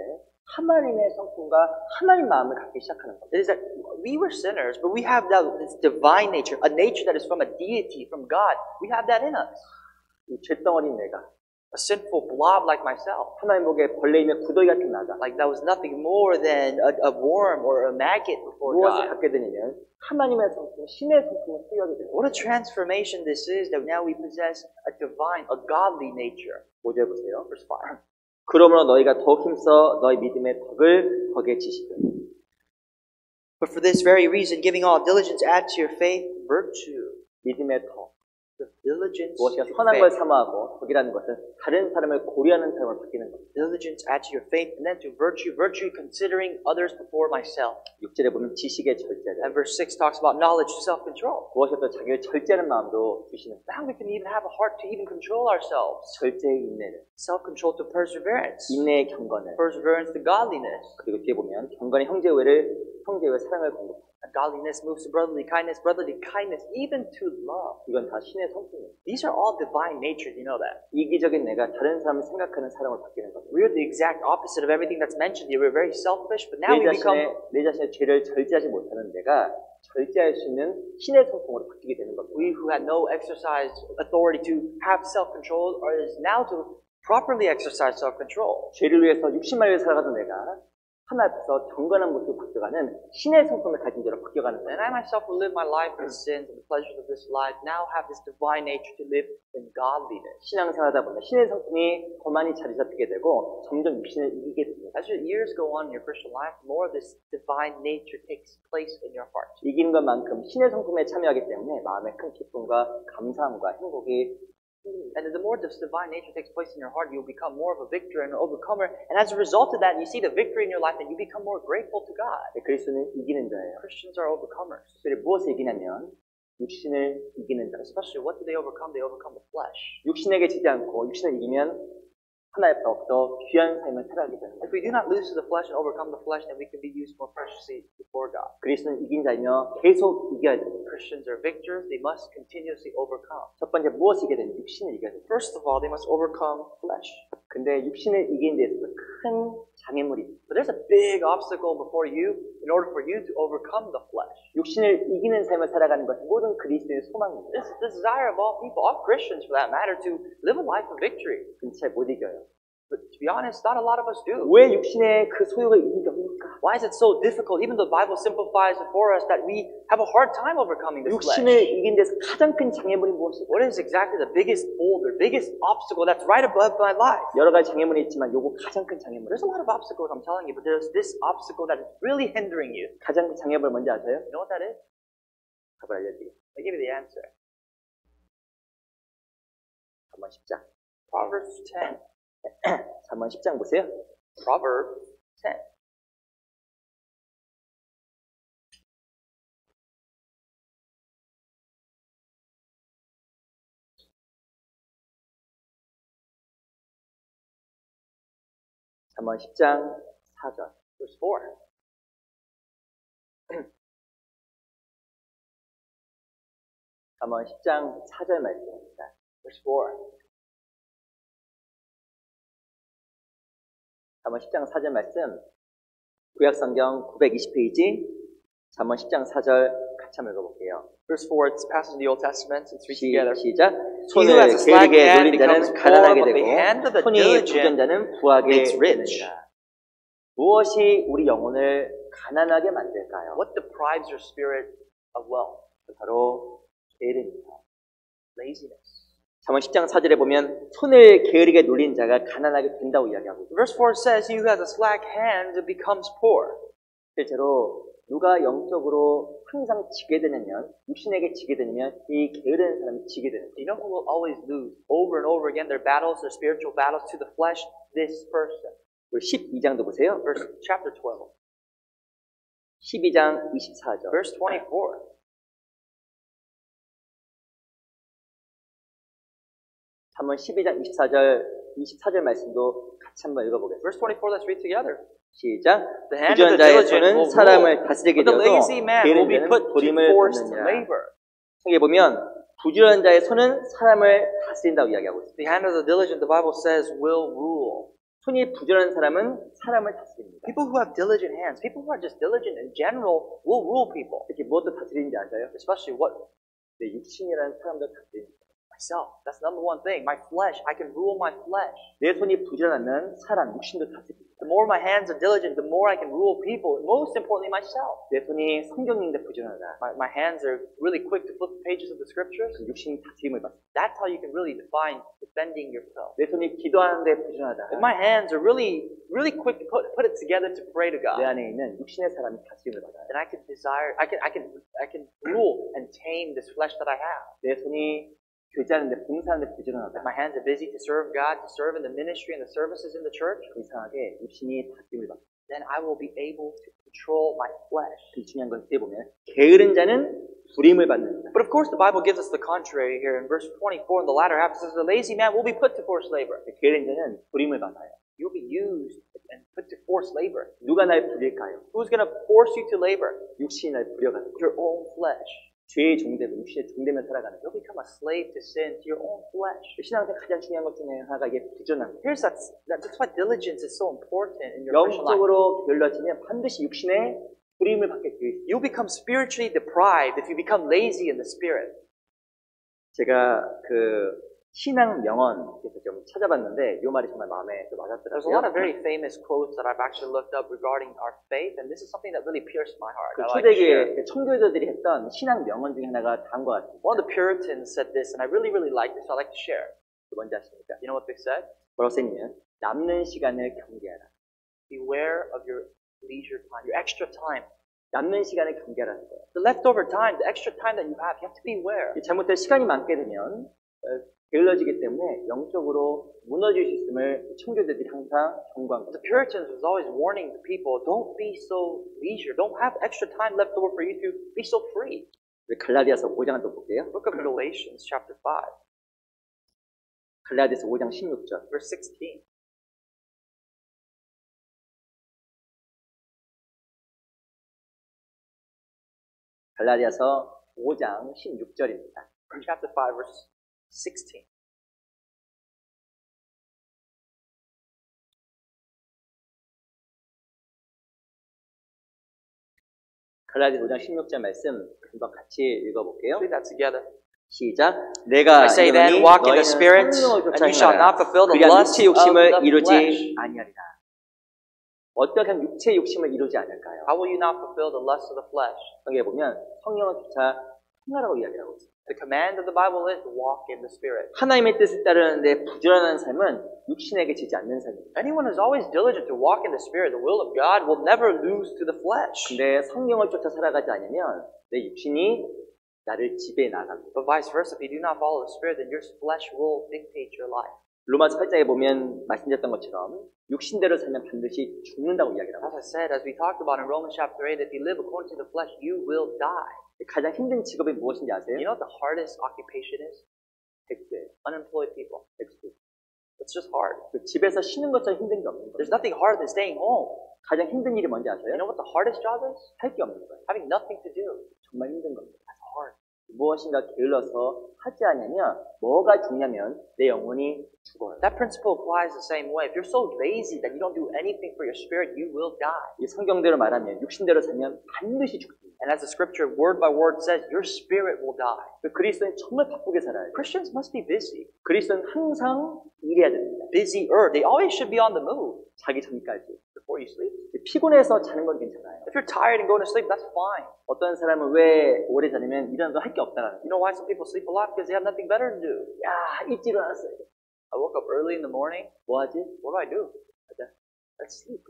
하나님의 성품과 하나님 마음을 갖기 시작하는 겁니다. It is that we were sinners, but we have that this divine nature, a nature that is from a deity, from God. We have that in us. 이 죄 덩어리인 내가 A sinful blob like myself. 하나님 보기에 벌레이며 구더기 같은 나가 Like that was nothing more than a worm or a maggot before 무엇을 God. 갖게 되냐면 하나님의 성품, 신의 성품을 소유하게 됩니다. What a transformation this is that now we possess a divine, a godly nature. 5절 보세요. Verse 5. 그러므로 너희가 더욱 힘써 너희 믿음의 덕을 덕에 지시되 But for this very reason, giving all diligence, add to your faith virtue. 믿음의 덕 The diligence 무엇이가 to 선한 걸 faith. 사모하고 덕이라는 것은 다른 사람을 고려하는 사람을 바뀌는 겁니다. Diligence, add to your faith, and then to virtue. Virtue, considering others before myself. 6절에 보면 지식의 절제를 And verse 6 talks about knowledge, self-control. 무엇이든 자기를 절제하는 마음도 주시는 Now we can even have a heart to even control ourselves. 절제의 인내를 Self-control to perseverance. 인내의 경건을 Perseverance to godliness. 그리고 뒤에 보면 경건의 형제의 사랑을 공급합니다. And godliness moves to brotherly kindness even to love. 이건 다 신의 성품이에요. These are all divine natures, you know that. 이기적인 내가 다른 사람을 생각하는 사랑을 바뀌는 겁니다. We're the exact opposite of everything that's mentioned here. We're very selfish, but now we become 내 자신의 죄를 절제하지 못하는 내가 절제할 수 있는 신의 성품으로 바뀌게 되는 겁니다. we who had no exercise authority to have self-control is now to properly exercise self-control. 죄를 위해서 육신만을 살아가던 내가 하나 앞에서 경건한 모습을 바뀌어가는 신의 성품을 가진 자로 바뀌어가는 And 거예요. I myself who live my life in sins and the pleasures of this life now have this divine nature to live in godliness. 신앙생활하다 보면 신의 성품이 더 많이 자리 잡히게 되고 점점 육신을 이기게 됩니다. As your years go on in your Christian life, more of this divine nature takes place in your heart. 이기는 것만큼 신의 성품에 참여하기 때문에 마음에 큰 기쁨과 감사함과 행복이 And the more this divine nature takes place in your heart, you'll become more of a victor and an overcomer. And as a result of that, you see the victory in your life and you become more grateful to God. 그리스도는 이기는 자예요. Christians are overcomers. 특별히 무엇을 이기냐면 육신을 이기는 자. Especially, what do they overcome? They overcome the flesh. 육신에게 지지 않고 육신을 이기면 하나의 더욱더 귀한 삶을 살아가게 되는 If 거예요. we do not lose to the flesh and overcome the flesh, then we can be used more preciously before God. 그리스도는 이긴 자이며 계속 이겨야 됩니다. Christians are victors. They must continuously overcome. 첫 번째 무엇을 이겨야 되냐면 육신을 이겨야 됩니다. First of all, they must overcome flesh. 근데 육신을 이기는 데 있어서 큰 장애물이 있어요. But there's a big obstacle before you in order for you to overcome the flesh. 육신을 이기는 삶을 살아가는 것은 모든 그리스도의 소망입니다. This is the desire of all people, all Christians for that matter, to live a life of victory. 근데 잘 못 이겨요. But to be honest, not a lot of us do. 왜 육신의 그 소유가 이기기 어렵니까? Why is it so difficult? Even the Bible simplifies it for us that we have a hard time overcoming this 육신을 flesh. 이긴 데서 가장 큰 장애물이 무엇일까요? What is exactly the biggest boulder, biggest obstacle that's right above my life? 여러 가지 장애물이 있지만 요거 가장 큰 장애물. There's a lot of obstacles, I'm telling you, but there's this obstacle that is really hindering you. 가장 큰 장애물 뭔지 아세요? You know what that is? 답을 알려드리겠습니다. I'll give you the answer. 3번 10장. Proverbs 10. 3번 10장 보세요. Proverbs 10. 한번 10장 4절. Verse 4. 잠언 10장 4절 말씀입니다. Verse 4. 잠언 10장 4절 말씀, 구약성경 920페이지, 잠언 10장 4절 같이 한번 읽어볼게요. Verse 4, it's a passage in the Old Testament. Let's read together. 시작. He who has 손을 a slack 게으르게 hand 놀린 자는 becomes poor, 가난하게 but the 되고 hand of the 손이 diligent 부전 자는 부하게 makes rich. 되느니라. 무엇이 우리 영혼을 가난하게 만들까요? What deprives your spirit of wealth? 바로 게으름입니다. Laziness. 잠언 10장 4절에 보면 손을 게으르게 놀린 자가 가난하게 된다고 이야기하고 있습니다. Verse 4 says, He who has a slack hand becomes poor. 실제로 누가 영적으로 항상 지게 되냐면, 육신에게 지게 되냐면 이 게으른 사람이 지게 되는 거예요. You know who will always lose over and over again their battles, their spiritual battles to the flesh? This person. 12장도 보세요. Verse chapter 12. 12장 24절. Verse 24. 잠언 12장 24절 말씀도 같이 한번 읽어보겠습니다. Verse 24, let's read together. 시작. The hand of the 부지런자의 diligent 손은 will 사람을 rule, 다스리게 but the 되어도 lazy man will be 게으른 put 자는 to 도림을 forced 받느니라. labor. 여기 보면 부지런자의 손은 사람을 다스린다고 이야기하고 있습니다. The hand of the diligent, the Bible says, will rule. 손이 부지런한 사람은 사람을 다스립니다. People who have diligent hands, people who are just diligent in general, will rule people. 특히 무엇도 다스리는지 아세요? Especially what? 내 육신이라는 사람도 다스립니다. Myself. That's the number one thing. My flesh. I can rule my flesh. 내 손이 부지런하면 사람, 육신도 다스립니다. The more my hands are diligent, the more I can rule people. Most importantly, myself. 내 손이 성경 읽는데 부지런하다. My hands are really quick to flip the pages of the scriptures. 그 육신이 다스림을 받습니다. That's how you can really define defending yourself. 내 손이 기도하는데 부지런하다. If my hands are really quick to put it together to pray to 내 God, 안에 있는 육신의 사람이 다스림을 받아요. then I can rule and tame this flesh that I have. 내 손이 교제하는데 봉사하는데 부지런하다. If my hands are busy to serve God, to serve in the ministry and the services in the church, 이상하게 육신이 다스림을 받습니다. then I will be able to control my flesh. 그 중요한 건 뒤에 보면 게으른 자는 부림을 받는다. But of course, the Bible gives us the contrary here. In verse 24, in the latter half, it says, the lazy man will be put to forced labor. 게으른 자는 부림을 받아요. You'll be used and put to forced labor. 누가 날 부릴까요? Who's going to force you to labor? 육신이 날 부려가는 거예요. Your own flesh. 죄의 종되고 육신의 종되며 살아가는 거예요. You'll become a slave to sin, to your own flesh. 신앙생활 가장 중요한 것 중에 하나가 이게 부지런한 거예요. That's why diligence is so important in your Christian life. 영적으로 게을러지면 반드시 육신의 부림을 받게 되어 있어요. You'll become spiritually deprived if you become lazy in the spirit. 제가 그 신앙 명언에서 좀 찾아봤는데 이 말이 정말 마음에 좀 There's a lot of 와닿더라고요. very famous quotes that I've actually looked up regarding our faith, and this is something that really pierced my heart. 그 I like to share. 초대교회 청교도들이 했던 신앙 명언 중에 하나가 다음과 같습니다. One of the Puritans said this, and I really like this, so I'd like to share. 뭔지 아십니까? You know what they said? 뭐라고 써있냐면 남는 시간을 경계하라. Beware of your leisure time, your extra time. 남는 시간을 경계하라는 거예요. The leftover time, the extra time that you have to beware. 잘못된 시간이 많게 되면 게을러지기 때문에 영적으로 무너질 수 있음을 청교도들이 항상 경고합니다. The Puritans was always warning the people, don't be so leisure, don't have extra time left over for you to be so free. 갈라디아서 5장을 또 볼게요. Book of Galatians, chapter 5, 갈라디아서 5장 16절. verse 16. 갈라디아서 5장 16절입니다. Chapter 5, verse 16. 갈라디아서 5장 16절 말씀 한번 같이 읽어볼게요. Read that together. 시작. 내가 I say then, 이르노니 walk in the 너희는 Spirit, 성령을 and 쫓아 you shall not 행하라. fulfill the 그리하면 lusts 육체 욕심을 of the 이루지 flesh. 아니하리라. 어떻게 하면 육체 욕심을 이루지 않을까요? How will you not fulfill the lusts of the flesh? 성경에 보면 성령을 쫓아 행하라고 이야기하고 있습니다. The command of the Bible is walk in the Spirit. 하나님의 뜻을 따르는데 부지런한 삶은 육신에게 지지 않는 삶입니다. Anyone who's always diligent to walk in the Spirit, the will of God, will never lose to the flesh. 근데 성령을 쫓아 살아가지 않으면 내 육신이 나를 지배해 나갑니다. But vice versa, if you do not follow the Spirit, then your flesh will dictate your life. 로마서 8장에 보면 말씀드렸던 것처럼 육신대로 살면 반드시 죽는다고 이야기를 As 합니다. I said, as we talked about in Romans chapter 8, if you live according to the flesh, you will die. 가장 힘든 직업이 무엇인지 아세요? You know what the hardest occupation is? 백수예요. Unemployed people. 백수. It's just hard. 그 집에서 쉬는 것처럼 힘든 게 없는 거예요. There's nothing harder than staying home. 가장 힘든 일이 뭔지 아세요? You know what the hardest job is? 할 게 없는 거예요. Having nothing to do. 정말 힘든 겁니다. That's hard. 무엇인가 게을러서 하지 않으면 뭐가 죽냐면 내 영혼이 죽어요. That principle applies the same way. If you're so lazy that you don't do anything for your spirit, you will die. 이 성경대로 말하면 육신대로 살면 반드시 죽습니다. And as the scripture word by word says, your spirit will die. 그리스도는 정말 바쁘게 살아야 돼요. Christians must be busy. 그리스도는 항상 일해야 됩니다. Busier. They always should be on the move 자기 전까지. before you sleep. 피곤해서 자는 건 괜찮아요. If you're tired and going to sleep, that's fine. 어떤 사람은 왜 오래 자냐면 일하는 거 할 게 없다라는 You know why some people sleep a lot? Because they have nothing better to do. 야, 일찍 일어났어요. I woke up early in the morning. 뭐 하지? What do I do? Let's sleep.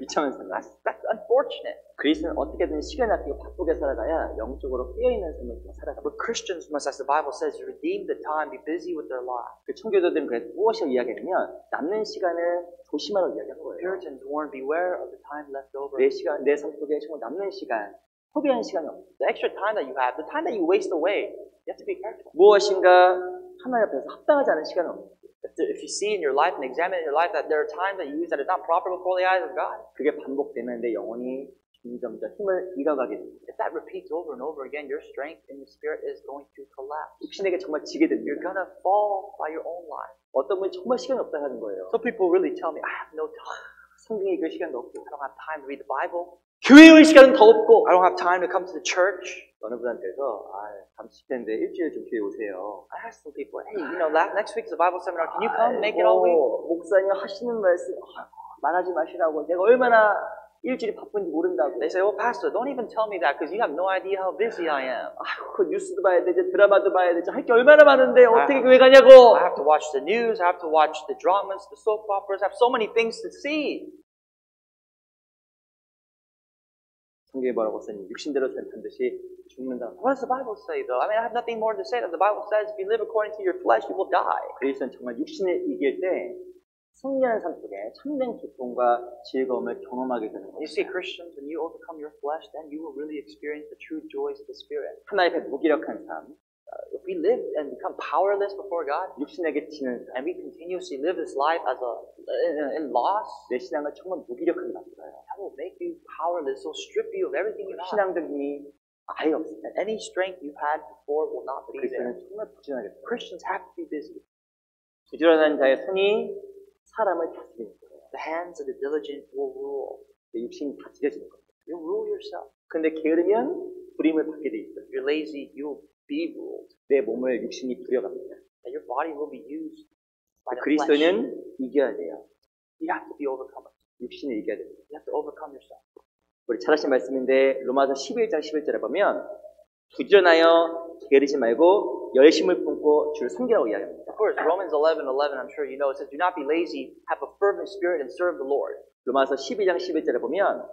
비참한 생각. That's unfortunate. 그리스도는 어떻게든 시간 아끼고 바쁘게 살아가야 영적으로 깨어있는 삶을 살아갑니다. But Christians must, as the Bible says, redeem the time, be busy with their lives. 그 청교도들은 그래서 무엇을 이야기하냐면 남는 시간을 조심하라고 이야기한 거예요. Puritans warn, beware of the time left over. 내 시간, 내 삶 속에 정말 남는 시간, 허비한 시간이 없어요. The extra time that you have, the time that you waste away, you have to be careful. 무엇인가 하나님 앞에서 합당하지 않은 시간은 없어요. If you see in your life and examine in your life that there are times that you use that is not proper before the eyes of God, 그게 반복되면 내 영혼이 점점 힘을 잃어가게 됩니다. if that repeats over and over again, your strength in the spirit is going to collapse. 육신에게 정말 지게 됩니다. You're gonna fall by your own life. 어떤 분이 정말 시간이 없다 하는 거예요. Some people really tell me, I have no time. 성경 읽을 시간도 없고, I don't have time to read the Bible. 교회 올 시간은 더 없고, I don't have time to come to the church. 어느 분한테서 다음 주 텐데 일주일 좀 교회 오세요. I asked some people, hey, you know, next week's the Bible seminar. Can you come make it all week? 목사님 하시는 말씀 말하지 마시라고. 내가 얼마나 일주일이 바쁜지 모른다고. They say, oh, pastor, don't even tell me that because you have no idea how busy I am. 아이고, 뉴스도 봐야 되지, 드라마도 봐야 되지, 할 게 얼마나 많은데 어떻게 교회 가냐고. I have to watch the news. I have to watch the dramas, the soap operas. I have so many things to see. 성경이 뭐라고 썼니? 육신대로 된 반드시 죽는다. What does the Bible say, though? I mean, I have nothing more to say. That the Bible says, if you live according to your flesh, you will die. 그리스도는 정말 육신을 이길 때 승리하는 삶 속에 참된 기쁨과 즐거움을 경험하게 되는 You 것입니다. see, Christians, when you overcome your flesh, then you will really experience the true joys of the Spirit. 하나님 앞에 무기력한 삶, If we live and become powerless before God, 육신에게 지는 삶, and we continuously live this life as in loss, 내 신앙을 정말 무기력하게 만들어요. that will make you powerless. It will strip you of everything you have. 신앙적 힘이 아예 없습니다. And any strength you had before will not be there. 그리스도는 정말 부지런하게 살아요. Christians have to be busy. 부지런한 자의 손이 사람을 다스리는 거예요. The hands of the diligent will rule. 내 육신이 다스려지는 거예요. You rule yourself. 근데 게으르면 불임을 받게 돼 있어요. If you're lazy, you will be ruled. 내 몸을 육신이 부려갑니다. And your body will be used by the flesh. 그리스도는 이겨야 돼요. You have to be overcome. 육신을 이겨야 됩니다. You have to overcome yourself. 우리 잘 아시는 말씀인데 로마서 11장 11절에 보면 부지런하여 게으르지 말고 열심을 품고 주를 섬기라고 이야기합니다. Of course, Romans 11:11, I'm sure you know, it says, do not be lazy, have a fervent spirit, and serve the Lord. 로마서 12장 11절에 보면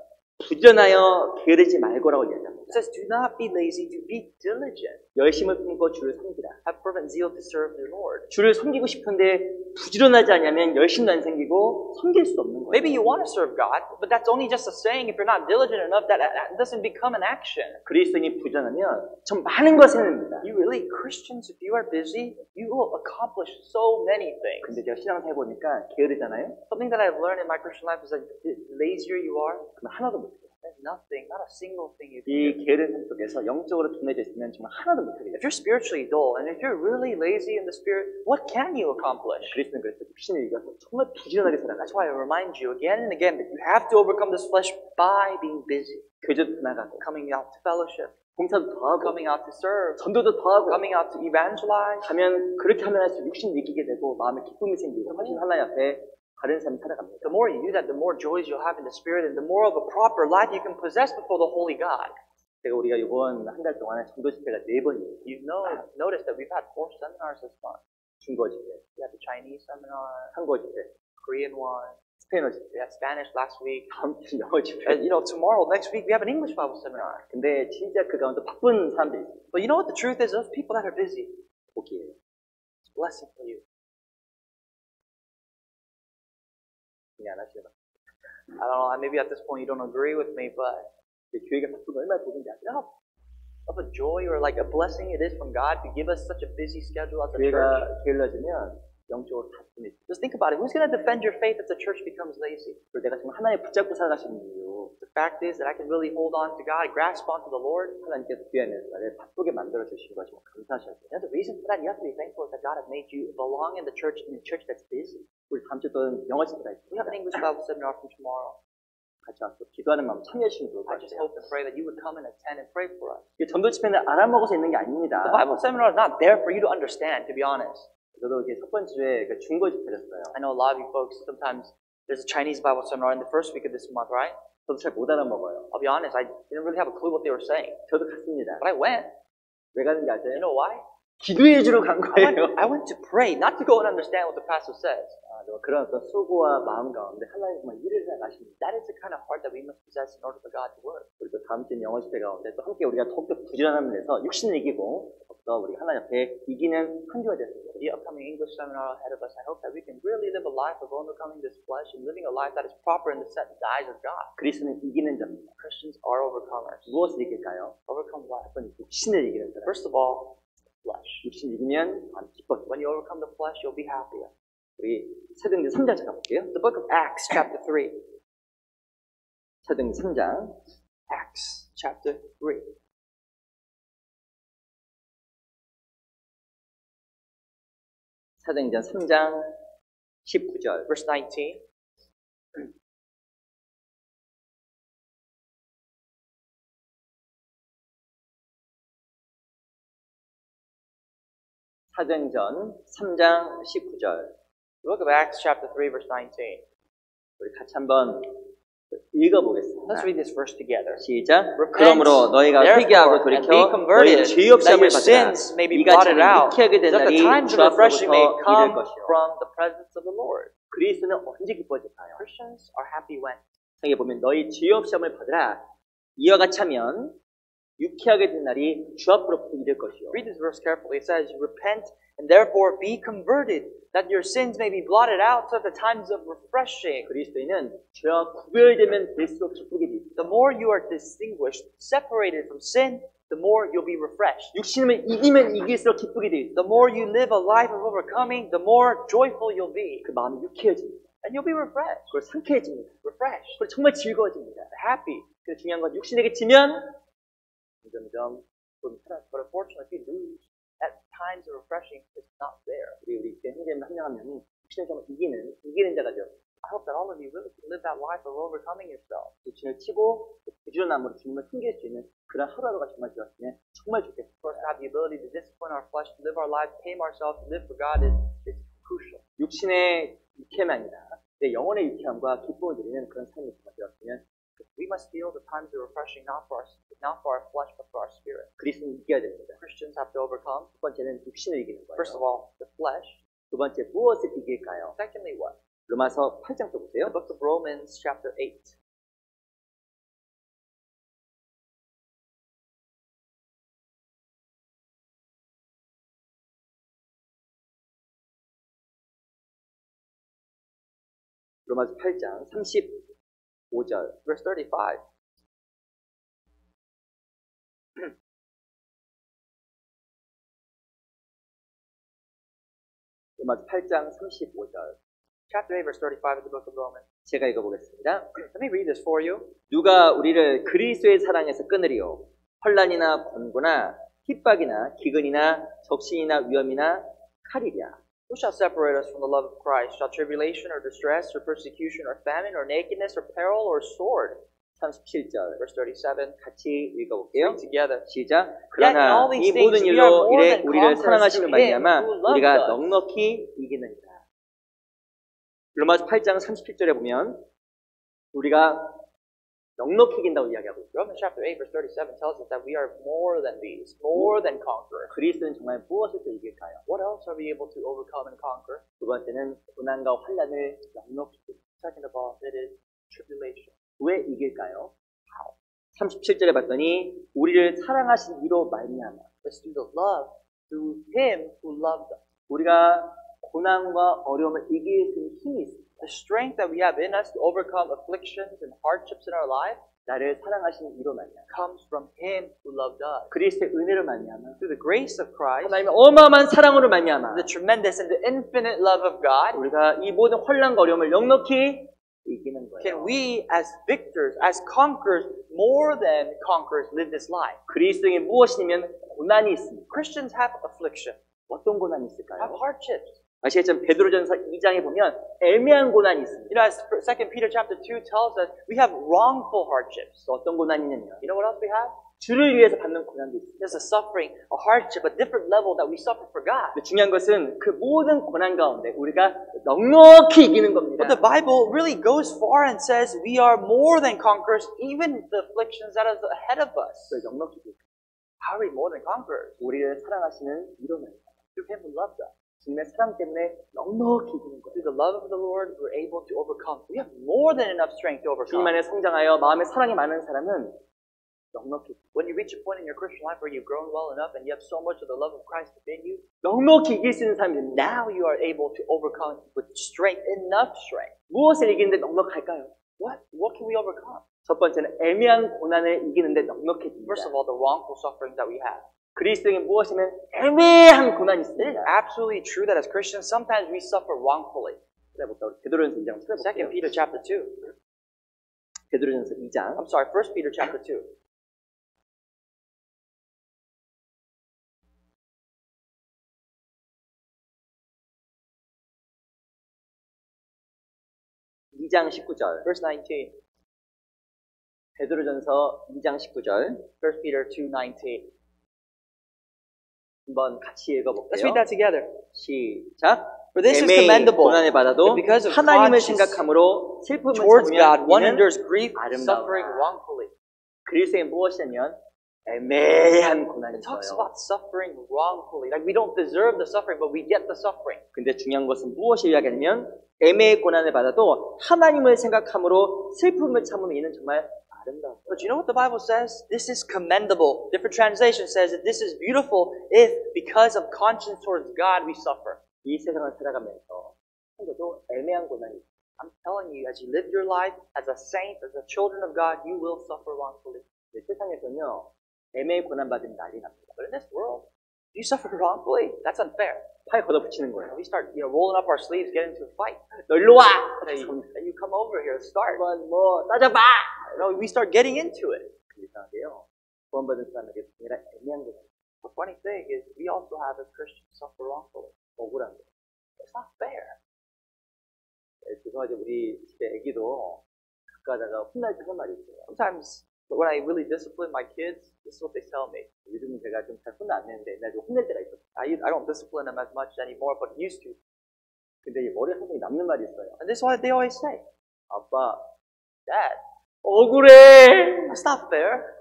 부지런하여 게으르지 말고라고 이야기합니다. It says, do not be lazy, to be diligent. 열심을 품고 주를 섬기라. Have fervent zeal to serve the Lord. 주를 섬기고 싶은데 부지런하지 않으면 열심도 안 생기고 섬길 수 없는 거예요. Maybe you want to serve God, but that's only just a saying. If you're not diligent enough, that doesn't become an action. 그리스도인이 부지런하면 전 많은 것을 해냅니다. You really, Christians, if you are busy, you will accomplish so many things. 근데 제가 신앙생활 해보니까 게으르잖아요. Something that I've learned in my Christian life is that the lazier you are, 그럼 하나도 못해요. there's nothing, not a single thing you can do. 이 게으른 삶 속에서 영적으로 둔해져 있으면 정말 하나도 못하게 돼요. If you're spiritually dull, and if you're really lazy in the spirit, what can you accomplish? 그리스도는 그래서 육신을 이겨서 정말 부지런하게 살아가죠. That's why I remind you again and again that you have to overcome this flesh by being busy. 교제도 나가고 Coming out to fellowship, 봉사도 더 하고 coming out to serve, 전도도 더 하고 coming out to evangelize. 하면 그렇게 하면 할수록 육신을 이기게 되고 마음에 기쁨이 생기고 훨씬 하나님 앞에 바른 삶을 살아갑니다. The more you do that, the more joys you'll have in the spirit, and the more of a proper life you can possess before the Holy God. 제가 우리가 이번 한 달 동안에 전도 집회가 4번이에요. You know, notice that we've had 4 seminars this month. 중국어 집회, We had the Chinese seminar, 한국어 집회, Korean one, 스페인어 집회, we had Spanish last week. 다음 주 영어 집회. And tomorrow, next week, we have an English Bible seminar. 근데 진짜 그 가운데 바쁜 사람들이 있어요. But you know what the truth is? Those people that are busy, 복이에요. it's a blessing for you. 그냥 안 하시는 I don't know, maybe at this point you don't agree with me, but 교회가 바쁜 거 얼마나 복인지 아세요? you know of a joy or like a blessing it is from God to give us such a busy schedule as a church. 교회가 게을러지면 영적으로 다툼이 있어요. Just think about it. Who's going to defend your faith if the church becomes lazy? 그리고 내가 정말 하나님 붙잡고 살아가시는 이유 The fact is that I can really hold on to God, grasp onto the Lord. 하나님께서 귀하면서 나를 바쁘게 만들어 주신 것이 감사하셔야 돼요. And the reason for that, you have to be thankful that God has made you belong in the church that's busy. 우리 다음 주에 또 영어 친구가 We have an 있습니다. English Bible seminar from tomorrow. 같이 와서 기도하는 마음 참여해 주시면 좋을 것 I just 같아요. hope and pray that you would come and attend and pray for us. 이게 전도 집회는 알아먹어서 있는 게 아닙니다. The Bible seminar is not there for you to understand, to be honest. 저도 이제 첫 번째 주에 중고 집회였어요. I know a lot of you folks, sometimes there's a Chinese Bible seminar in the first week of this month, right? 저도 잘 못 알아먹어요. I'll be honest, I didn't really have a clue what they were saying. 저도 갔습니다. But I went. 왜 가는지 You 아세요? know why? 기도해 주러 간 거예요. I went to pray, not to go and understand what the pastor says. 정말 그런 어떤 수고와 마음 가운데 하나님 정말 일을 해나가십니다. That is the kind of heart that we must possess in order for God to work. 우리 또 다음 주에 영어 집회 가운데 또 함께 우리가 더욱더 부지런함을 내서 육신을 이기고 더욱더 우리 하나님 앞에 이기는 한 주가 됐습니다. The upcoming English seminar ahead of us, I hope that we can really live a life of overcoming this flesh and living a life that is proper in the eyes of God. 그리스도는 이기는 자입니다. Christians are overcomers. 무엇을 이길까요? Overcome what? 육신을 이기는 사람. First of all, flesh. 육신을 이기면 기뻐. When you overcome the flesh, you'll be happier. 우리 사도행전 3장 찾아볼게요. The book of Acts, chapter 3. 사도행전 3장. Acts, chapter 3. 사도행전 3장 19절. Verse 19. 사도행전 3장 19절. The book of Acts, chapter 3, verse 19. 우리 같이 한번 읽어보겠습니다. Let's read this verse together. 시작. Repent, 그러므로 너희가 회개하고 therefore, and 돌이켜 be converted, 너희 죄 없음을 that your 받으라. sins may be 이가 blotted 참 out, 유쾌하게 된 that 날이 the times 주 of refreshing may 앞으로부터 come 이를 것이요. from the presence of the Lord. 그리스도는 언제 기뻐질까요? Christians are happy when. 여기 보면 너희 죄 없음을 받으라. 이와 같이 하면 유쾌하게 된 날이 주 앞으로부터 이를 것이요. Read this verse carefully. It says, repent and therefore be converted, that your sins may be blotted out so at the times of refreshing. 그리스도인은 죄와 구별되면 될수록 기쁘게 됩니다. The more you are distinguished, separated from sin, the more you'll be refreshed. 육신을 이기면 이길수록 기쁘게 됩니다. The more you live a life of overcoming, the more joyful you'll be. 그 마음이 유쾌해집니다. And you'll be refreshed. 그리고 상쾌해집니다. Refreshed. 그리고 정말 즐거워집니다. Happy. 그래서 중요한 건 육신에게 지면 점점 좀 사라져. But unfortunately, if you lose, at times of refreshing, it's not there. 우리 형제님 한 명 한 명이 육신을 정말 이기는 자가 되어 I hope that all of you really can live that life of overcoming yourself. 육신을 치고 부지런함으로 주님을 섬길 수 있는 그런 하루하루가 정말 되었으면 정말 좋겠습니다. For us to have the ability to discipline our flesh, to live our lives, tame ourselves, to live for God is crucial. 육신의 유쾌함이 아니라 내 영혼의 유쾌함과 기쁨을 드리는 그런 삶이 정말 되었으면 We must feel the times of refreshing not for our flesh, but for our spirit. 그리스도는 이겨야 됩니다. Christians have to overcome. 첫 번째는 육신을 이기는 거예요. First of all, the flesh. 두 번째 무엇을 이길까요? Secondly, what? 로마서 8장 또 보세요. The book of Romans, chapter 8. 로마서 8장 35절. Verse 35. 로마서 8장 35절. Chapter 8, verse 35 of the book of Romans. 제가 읽어보겠습니다. Let me read this for you. 누가 우리를 그리스도의 사랑에서 끊으리요? 환난이나 권고나 핍박이나 기근이나 적신이나 위험이나 칼이랴. Who shall separate us from the love of Christ? Shall tribulation or distress or persecution or famine or nakedness or peril or sword? 37절. Verse 37. 같이 읽어볼게요. Read together. 시작. Yet in 그러나 all these 이 모든 things we 일로 are more 이래 than 우리를 conquerors 사랑하시는 through him 말미암아 who loved 우리가 us. 넉넉히 이기느니라. 로마서 8장 37절에 보면 우리가 넉넉히 이긴다고 이야기하고 있죠. Romans chapter 8 verse 37 tells us that we are more than these, more than conquerors. 그리스도는 정말 무엇을 또 이길까요? What else are we able to overcome and conquer? 두 번째는 고난과 환난을 넉넉히 이깁니다. Second of all, it is tribulation. 왜 이길까요? 37절에 봤더니 우리를 사랑하신 이로 말미암아 It's through the love, through Him who loved us. 우리가 고난과 어려움을 이길 수 있는 힘이 있습니다. The strength that we have in us to overcome afflictions and hardships in our life 나를 사랑하신 이로 말미암아 comes from Him who loved us. 그리스도의 은혜로 말미암아 Through the grace of Christ, 하나님의 어마어마한 사랑으로 말미암아 the tremendous and the infinite love of God, 우리가 이 모든 혼란과 어려움을 넉넉히 이기는 거예요. can we as victors, as conquerors, more than conquerors, live this life? 그리스도인이 무엇이냐면 고난이 있습니다. Christians have affliction, 어떤 고난이 have 있을까요? hardships. 아시겠지만 베드로전서 2장에 보면 애매한 고난이 있습니다. You know, as 2 Peter chapter 2 tells us, we have wrongful hardships. 어떤 고난이냐면 You know what else we have? 주를 위해서 받는 고난도 있습니다. There's a suffering, a hardship, a different level that we suffer for God. 근데 중요한 것은 그 모든 고난 가운데 우리가 넉넉히 이기는 겁니다. But the Bible really goes far and says we are more than conquerors, even the afflictions that are ahead of us. 왜 넉넉히 이기는 How are we more than conquerors? 우리를 사랑하시는 이로 말미암아 Through Him who loved us. 주님의 사랑 때문에 넉넉히 이기는 거예요. Through the love of the Lord, we're able to overcome. We have more than enough strength to 주님 overcome. 안에 성장하여 마음에 사랑이 많은 사람은 넉넉히 When you reach a point in your Christian life where you've grown well enough and you have so much of the love of Christ within you, 넉넉히 이길 수 있는 사람입니다. now you are able to overcome with strength, enough strength. 무엇을 이기는데 넉넉할까요? What can we overcome? 첫 번째는 애매한 고난을 이기는데 넉넉해집니다. First of all, the wrongful suffering that we have. 그리스도인이 무엇이면 애매한 고난이 It is 있습니다. absolutely true that as Christians, sometimes we suffer wrongfully. 찾아볼까? 우리 베드로전서 2장 2 찾아볼게요. Peter chapter 2. 베드로전서 2장 I'm sorry, 1 Peter chapter 2. 2장 19절. Verse 19. 베드로전서 2장 19절. 1 Peter 2:19. 한번 같이 Let's 읽어볼게요. read that together. 시작. For this is 애매히 commendable 고난을 받아도 that because of 하나님을 conscience 생각함으로 슬픔을 towards God, one 참으면 endures grief, 아름다우다. suffering wrongfully. 그리스도인 무엇이냐면 애매한 고난이 It talks 있어요. about suffering wrongfully. Like we don't deserve the suffering, but we get the suffering. 근데 중요한 것은 무엇을 이야기하냐면 애매의 고난을 받아도 하나님을 생각함으로 슬픔을 참으면 이는 정말 아름다워. But you know what the Bible says? This is commendable. Different translation says that this is beautiful if because of conscience towards God we suffer. 이 세상을 살아가면서 한국도 애매한 고난이 있어요. I'm telling you, as you live your life as a saint, as a children of God, you will suffer wrongfully. 세상에서는요 애매의 고난 받으면 난리 납니다. But in this world, you suffer wrongfully. That's unfair. 팔 걷어붙이는 거예요. We start, rolling up our sleeves, get into a fight. 너 일로 와! You come over here, start. 한번 뭐 따져봐! We start getting into it. 이상하게요. 구원받은 사람에게 아니라 애매한 고난. The funny thing is, we also have as Christians suffer wrongfully. 억울한 거예요. It's not fair. 죄송하지 우리 집에 애기도 가다가 혼날 때 한 말이 있어요. Sometimes when I really discipline my kids, this is what they tell me. 요즘은 제가 좀 잘 혼을 안 내는데 옛날에 좀 혼낼 때가 있었어요. I don't discipline them as much anymore, but used to. 근데 이 머리에 항상 남는 말이 있어요. And this is what they always say. 아빠, Dad, 억울해! that's not fair.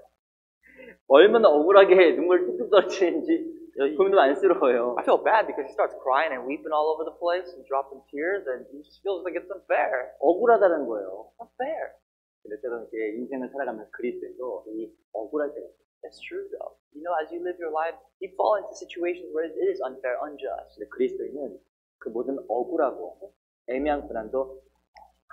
얼마나 억울하게 눈물 뚝뚝 떨어지는지 그럼도 안쓰러워요. I feel bad because he starts crying and weeping all over the place and dropping tears, and he just feels like it's unfair. 억울하다는 거예요. It's not fair. 근데 때로는 이렇게 인생을 살아가면서 그리스도에도 이 억울할 때가 있어요. It's true though. You know, as you live your life, you fall into situations where it is unfair, unjust. 근데 그리스도인은 그 모든 억울하고 애매한 고난도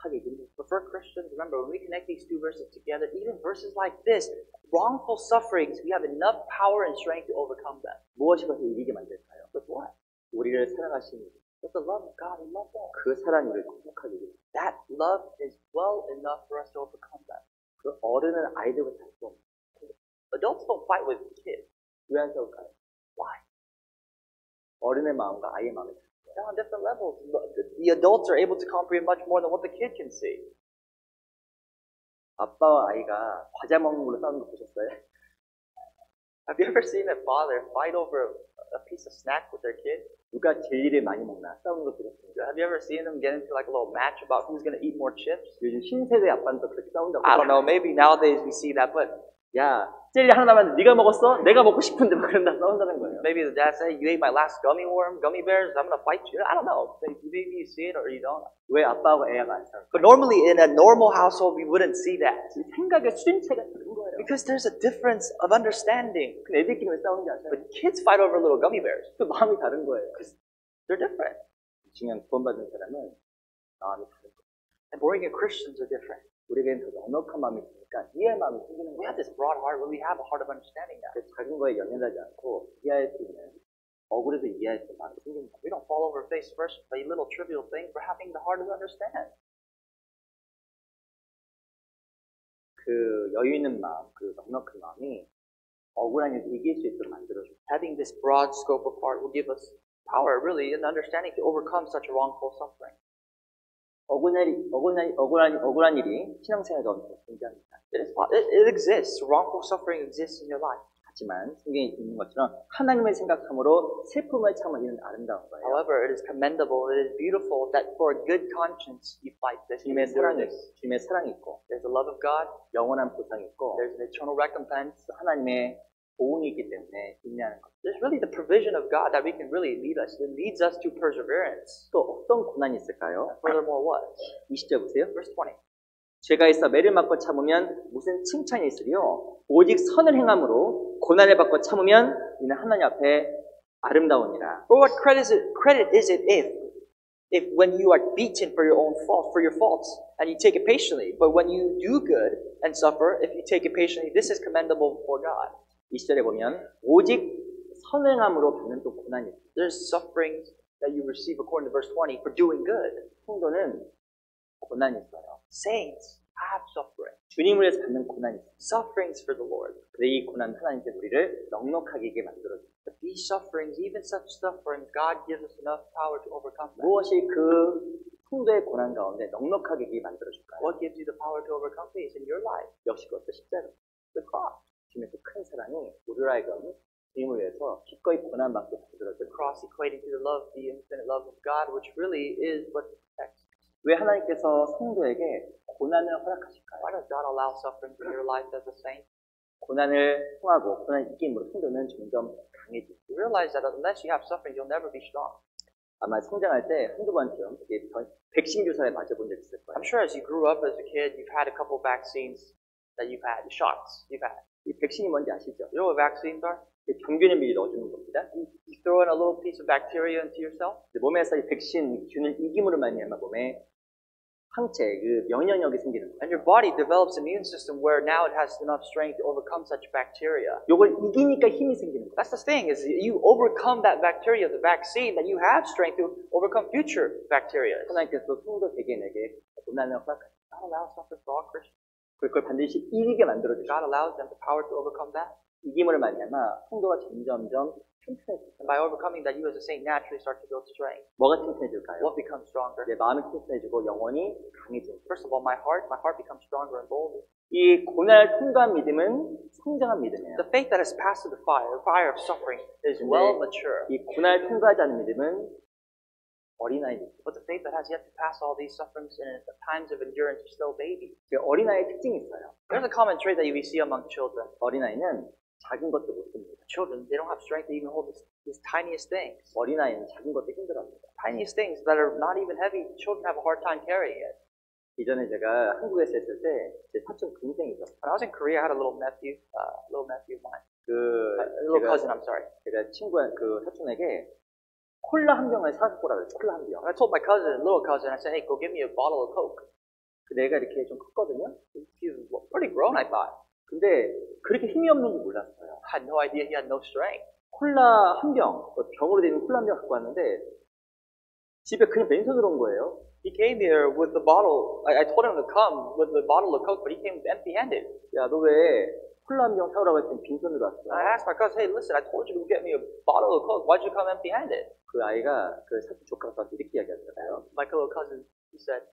하게 됩니다. But for Christians, remember, when we connect these two verses together, even verses like this, wrongful sufferings, we have enough power and strength to overcome them. 무엇이 것을 이기게 만들까요? With what? 우리를 사랑하시는 With the love of God who loved us. 그 사랑이 우리를 극복하게 됩니다. That love is well enough for us to overcome that. 그 어른은 아이들과 다르고 Adults don't fight with kids. 왜 안 싸울까요? Why? 어른의 마음과 아이의 마음이 다르죠. They're on different levels. The adults are able to comprehend much more than what the kid can see. 아빠와 아이가 과자 먹는 걸로 싸우는 거 보셨어요? Have you ever seen a father fight over a piece of snack with their kid? 누가 제일을 많이 먹나 싸우는 거 보셨습니까? Have you ever seen them get into like a little match about who's going to eat more chips? 요즘 신세대 아빠는 또 그렇게 싸운다고. I don't know. Maybe nowadays we see that, but 야, 젤리 하나 남았는데 네가 먹었어? 내가 먹고 싶은데 막 그런다 싸운다는 거예요. maybe the dad said, "You ate my last gummy bears. I'm going to fight you." I don't know. Maybe you see it or you don't. 왜 아빠하고 애가 안 싸울까? But normally in a normal household, we wouldn't see that 생각의 수준차가 다른 거예요. because there's a difference of understanding. 근데 애들끼리 왜 싸우는지 아세요? But kids fight over little gummy bears. 또 마음이 다른 거예요. They're different. 중요한 구원받은 사람은 마음이 다른 거예요. And born again Christians are different. 우리에게는 더 넉넉한 마음이 있으니까 이해할 마음이 생기는 We have 거예요. this broad heart when we have a heart of understanding now. 작은 거에 연연하지 않고 이해할 수 있는 억울해도 이해할 수 있는 마음이 생기는 거예요. We don't fall over face first by little trivial things. We're having the heart to understand. 그 여유 있는 마음, 그 넉넉한 마음이 억울한 일을 이길 수 있도록 만들어줘요. Having this broad scope of heart will give us power, really, and understanding to overcome such wrongful suffering. 억울한 일이 신앙생활 가운데 존재합니다. It exists. Wrongful suffering exists in your life. 하지만 성경에 있는 것처럼 하나님을 생각함으로 슬픔을 참은 이는 아름다운 거예요. However, it is commendable, it is beautiful that for a good conscience you fight this. You endure this. 주님의 사랑이 있고, There's the love of God. 영원한 보상이 있고, There's an eternal recompense. 하나님의 보응이 있기 때문에 인내하는 것. There's really the provision of God that we can really lead us. It leads us to perseverance. 또 어떤 고난이 있을까요? Furthermore, what? 20절 보세요. Verse 20. 죄가 있어 매를 맞고 참으면 무슨 칭찬이 있으리요? 오직 선을 행함으로 고난을 받고 참으면 이는 하나님 앞에 아름다우니라. For what credit is it if when you are beaten for your own fault, for your faults, and you take it patiently, but when you do good and suffer, if you take it patiently, this is commendable before God. 20절에 보면 오직 선행함으로 받는 또 고난이 있어요. There's sufferings that you receive according to verse 20 for doing good. 성도는 고난이 있어요. Saints have suffering. 주님을 위해서 받는 고난이 있어요. Sufferings for the Lord. 그래 이 고난 하나님께서 우리를 넉넉하게 하게 만들어줘요. But these sufferings, even such sufferings, God gives us enough power to overcome them. 무엇이 그 성도의 고난 가운데 넉넉하게 하게 만들어줄까요? What gives you the power to overcome these in your life? 역시 그것도 십자가. The cross. 주님의 그 큰 사랑이 우리를 하여금 주님을 위해서 기꺼이 고난받게 만들어줘요. The cross equating to the love, the infinite love of God, which really is what protects. 왜 하나님께서 성도에게 고난을 허락하실까요? Why does God allow sufferings in your life as a saint? 고난을 통하고 고난을 이김으로 성도는 점점 강해지고 You realize that unless you have suffering, you'll never be strong. 아마 성장할 때 한두 번쯤 백신 주사에 맞아본 적 있을 거예요. I'm sure as you grew up as a kid, you've had a couple vaccines that you've had, shots you've had. 이 백신이 뭔지 아시죠? You know what vaccines are? 병균을 미리 넣어주는 겁니다. You throw in a little piece of bacteria into yourself. 몸에서 이 백신 균을 이김으로 말미암아 몸에 항체, 그 면역력이 생기는 거예요. And your body develops an immune system where now it has enough strength to overcome such bacteria. 이걸 이기니까 힘이 생기는 거예요. That's the thing, is you overcome that bacteria, the vaccine, that you have strength to overcome future bacteria. 하나님께서 성도 개개인에게 고난을 허락하십니다. God allows suffering for all Christians. 그걸 반드시 이기게 만들어주시고 God allows them the power to overcome that. 이김으로 말미암아 성도가 점점점 튼튼해집니다. And by overcoming that, you as a saint naturally start to build strength. 뭐가 튼튼해질까요? What becomes stronger? 내 마음이 튼튼해지고 영혼이 강해집니다. First of all, my heart becomes stronger and bolder. 이 고난을 통과한 믿음은 성장한 믿음이에요. The faith that has passed through the fire of suffering, is well mature. 이 고난을 통과하지 않은 믿음은 어린아이 믿음. But the faith that has yet to pass all these sufferings in times of endurance is still baby. 어린아이의 특징이 있어요. There's a common trait that we see among children. 어린아이는 작은 것도 못 듭니다. Children, they don't have strength to even hold these tiniest things. 어린아이는 작은 것도 힘들어합니다. Tiniest things that are not even heavy, children have a hard time carrying it. 이전에 제가 한국에서 있을 때 제 사촌 동생이 있었어요. When I was in Korea, I had a little nephew of mine. 그 A little cousin, I'm sorry. 제가 그 사촌에게 콜라 한 병을 사갖고 오라 그랬어요. 콜라 한 병. I told my cousin, little cousin, I said, hey, go give me a bottle of Coke. 그 내가 이렇게 좀 컸거든요. He was pretty grown, I thought. 근데 그렇게 힘이 없는 줄 몰랐어요. I had no idea he had no strength. 콜라 한 병, 병으로 된 콜라 한 병 갖고 왔는데 집에 그냥 맨손으로 온 거예요. He came here with the bottle. I told him to come with the bottle of Coke, but he came empty-handed. 야, 너 왜 콜라 한 병 사오라고 했더니 빈손으로 왔어? I asked my cousin, hey, listen, I told you to get me a bottle of Coke. Why'd you come empty-handed? 그 아이가 그 사촌 조카가 이렇게 이야기하더라고요. My little cousin, he said,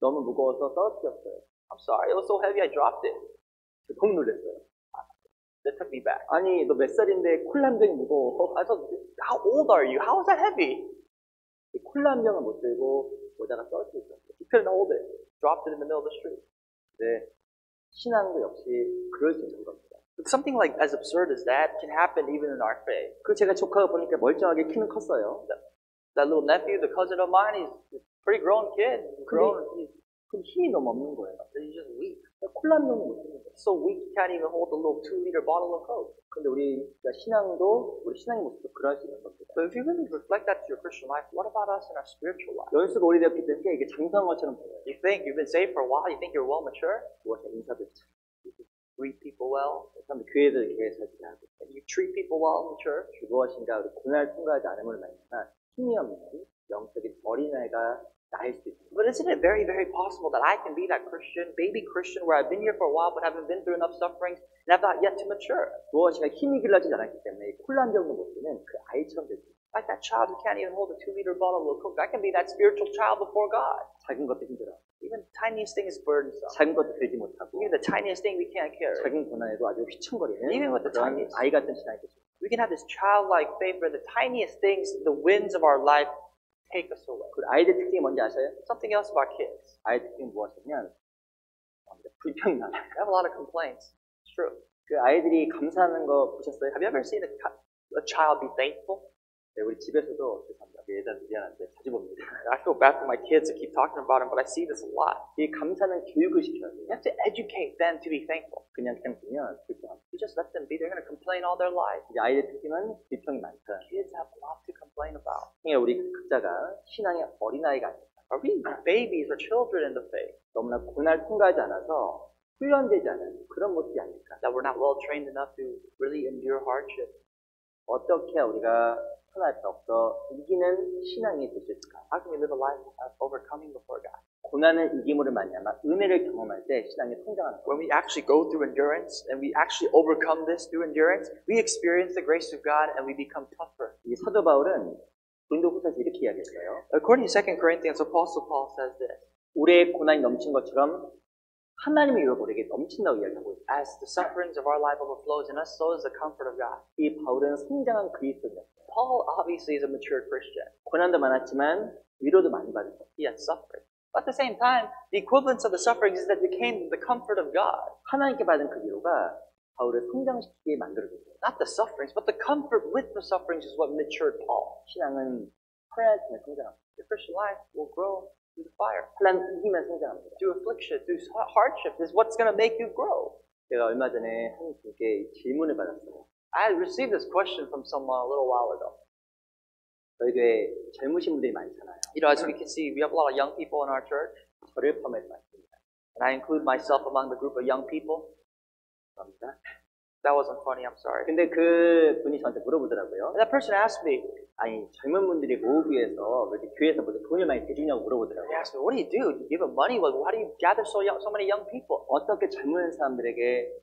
너무 무거워서 떨어뜨렸어요. I'm sorry, it was so heavy, I dropped it. 너무 놀랐어요. That took me back. 아니, 너 몇 살인데 콜라 한 병이 무거워? I told him, how old are you? How is that heavy? 콜라 한 병을 못 들고 오다가 떨어뜨렸어요. He couldn't hold it. Dropped it in the middle of the street. 네, 신앙도 역시 그럴 수 있는 겁니다. Something like as absurd as that can happen even in our faith. 그 제가 조카가 보니까 멀쩡하게 키는 컸어요. That little nephew, the cousin of mine, he's a pretty grown kid. He's grown. 그럼 힘이 너무 없는 거예요. He's just weak. 콜라 한 병을 못 드는 거예요. so weak you can't even hold a little 2-liter bottle of Coke. 근데 우리 신앙도 우리 신앙의 모습도 그럴 수 있는 겁니다. But if you really reflect that to your Christian life, what about us in our spiritual life? 연수가 오래되었기 때문에 이게 장성한 것처럼 보여요. You think you've been saved for a while, you think you're well mature, 무엇에 인사도 참 greet people well, 사람들 교회도 이렇게 살게 하고 and you treat people well in the church. 무엇인가 우리 고난을 통과하지 않음을 말미암아 힘이 없는 영적인 어린아이가 나일 수 있습니다. But isn't it very, very possible that I can be that Christian, baby Christian, where I've been here for a while but haven't been through enough sufferings and have not yet to mature? 무엇인가 힘이 길러지지 않았기 때문에 혼란적인 모습은 그 아이처럼 될 수 있습니다. Like that child who can't even hold a 2-liter bottle of Coke. I can be that spiritual child before God. 작은 것도 힘들어. Even the tiniest thing is burdensome. 작은 것도 들지 못하고 Even the tiniest thing we can't carry. 작은 고난에도 아주 휘청거리는 Even with the 그런 tiniest. 아이 같은 신앙이 되죠. We can have this childlike faith where the tiniest things, the winds of our life, take us away. 그 아이들 특징이 뭔지 아세요? Something else about kids. 아이 특징이 무엇이냐면 불평이 많아요. They have a lot of complaints. It's true. 그 아이들이 감사하는 거 보셨어요? Have you ever seen a child be thankful? 네, 우리 집에서도 죄송합니다. 예전 미안한데 자주 봅니다. I feel bad for my kids to keep talking about them, but I see this a lot. 이 감사는 교육을 시켜야 돼요. You have to educate them to be thankful. 그냥 두면 불평합니다. You just let them be. They're going to complain all their lives. 이제 아이들 특징은 불평이 많다. Kids have a lot to complain about. 우리 각자가 신앙의 어린아이가 아닙니다. Are we babies or children in the faith? 너무나 고난을 통과하지 않아서 훈련되지 않은 그런 모습이 아닐까. That we're not well trained enough to really endure hardship. 어떻게 우리가 선할 수 없어 이기는 신앙이 될 수 있을까? How can we live a life of overcoming before God? 고난을 이김으로 말미암아 은혜를 경험할 때 신앙이 성장하는 거예요. When we actually go through endurance and we actually overcome this through endurance, we experience the grace of God and we become tougher. 이 사도 바울은 고린도후서에서 이렇게 이야기했어요. According to 2 Corinthians, Apostle Paul says this. 우리의 고난이 넘친 것처럼 하나님의 유업이 우리에게 넘친다고 이야기하고 있어요. As the sufferings of our life overflows in us, so is the comfort of God. 이 바울은 성장한 그리스도였어요. Paul obviously is a mature Christian. 고난도 많았지만 위로도 많이 받았어요. He had suffering. But at the same time, the equivalence of the sufferings is that became the comfort of God. 하나님께 받은 그 위로가 바울을 성장시키게 만들어줬어요. Not the sufferings, but the comfort with the sufferings is what matured Paul. 신앙은 혼란을 통해 성장합니다. The Christian life will grow through the fire. 혼란 이기면 성장합니다. Through affliction, through hardship is what's going to make you grow. 제가 얼마 전에 한 분께 질문을 받았어요. I received this question from someone a little while ago. 저희 교회에 젊으신 분들이 많잖아요. You know, as we can see, we have a lot of young people in our church. 저를 포함해서 많습니다. And I include myself among the group of young people. 감사합니다. That wasn't funny, I'm sorry. 근데 그 분이 저한테 물어보더라고요. And that person asked me, 아니 젊은 분들이 모으기 위해서 왜 이렇게 교회에서 뭐 돈을 많이 대주냐고 they 물어보더라고요. asked me, what do? You give them money? Well, how do you gather so many young people? 어떻게 젊은 사람들께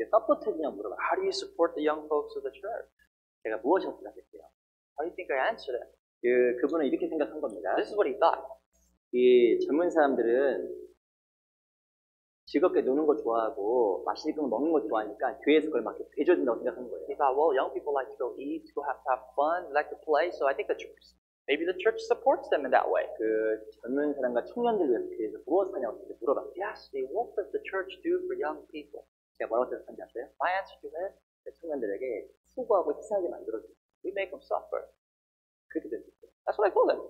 서포트 해주냐고 물어봐요. How do you support the young folks of the church? 제가 무엇이라고 생각했어요? How do you think I answered it? 그분은 이렇게 생각한 겁니다. This is what he thought. 이 젊은 사람들은 즐겁게 노는 거 좋아하고 맛있는 거 먹는 거 좋아하니까 교회에서 그걸 막 대줘야 된다고 생각하는 거예요. He thought, well, young people like to go eat, to have fun, like to play, so I think maybe the church supports them in that way. 그 젊은 사람과 청년들 위해서 교회에서 무엇을 하냐고 물어봤어요. He asked me, what does the church do for young people? 제가 뭐라고 생각하는지 아세요? My answer to it, 청년들에게 수고하고 희생하게 만들어줘요. we make them suffer. 그렇게 됐어요. That's what I told him.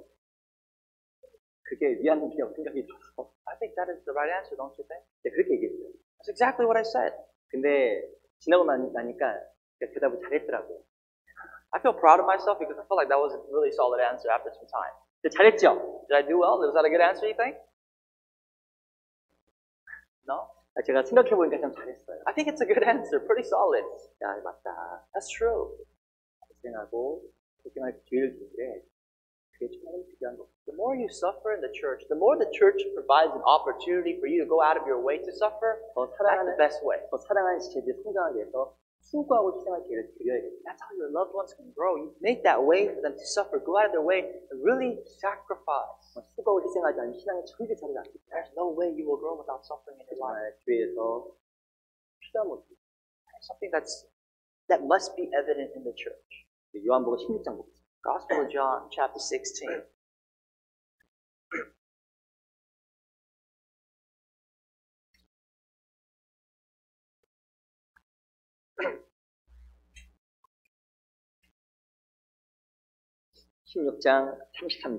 그게 위안이라고 생각이 들어서 I think that is the right answer, don't you think? 네, 그렇게 얘기했어요. That's exactly what I said. 근데 지나고 나니까 대답을 잘했더라고요. I feel proud of myself because I felt like that was a really solid answer after some time. 잘했죠? Did I do well? Was that a good answer, you think? No? 제가 생각해보니까 참 잘했어요. I think it's a good answer, pretty solid. 야, 맞다. That's true. 고생하고 기회를 주는데 그게 참 중요한 거. The more you suffer in the church, the more the church provides an opportunity for you to go out of your way to suffer. That's the best way. 더 사랑하는 지체들이 성장하기 위해서 수고하고 희생할 기회를 드려야겠다. That's how your loved ones can grow. You make that way for them to suffer. Go out of their way and really sacrifice. 수고하고 희생하지 않으면 신앙이 절대 자리가 안 됩니다. There's no way you will grow without suffering in your life. 정말 교회에서 필요한 모습. Something that must be evident in the church. 요한복음 16장 보겠습니다. Gospel of John, chapter 16.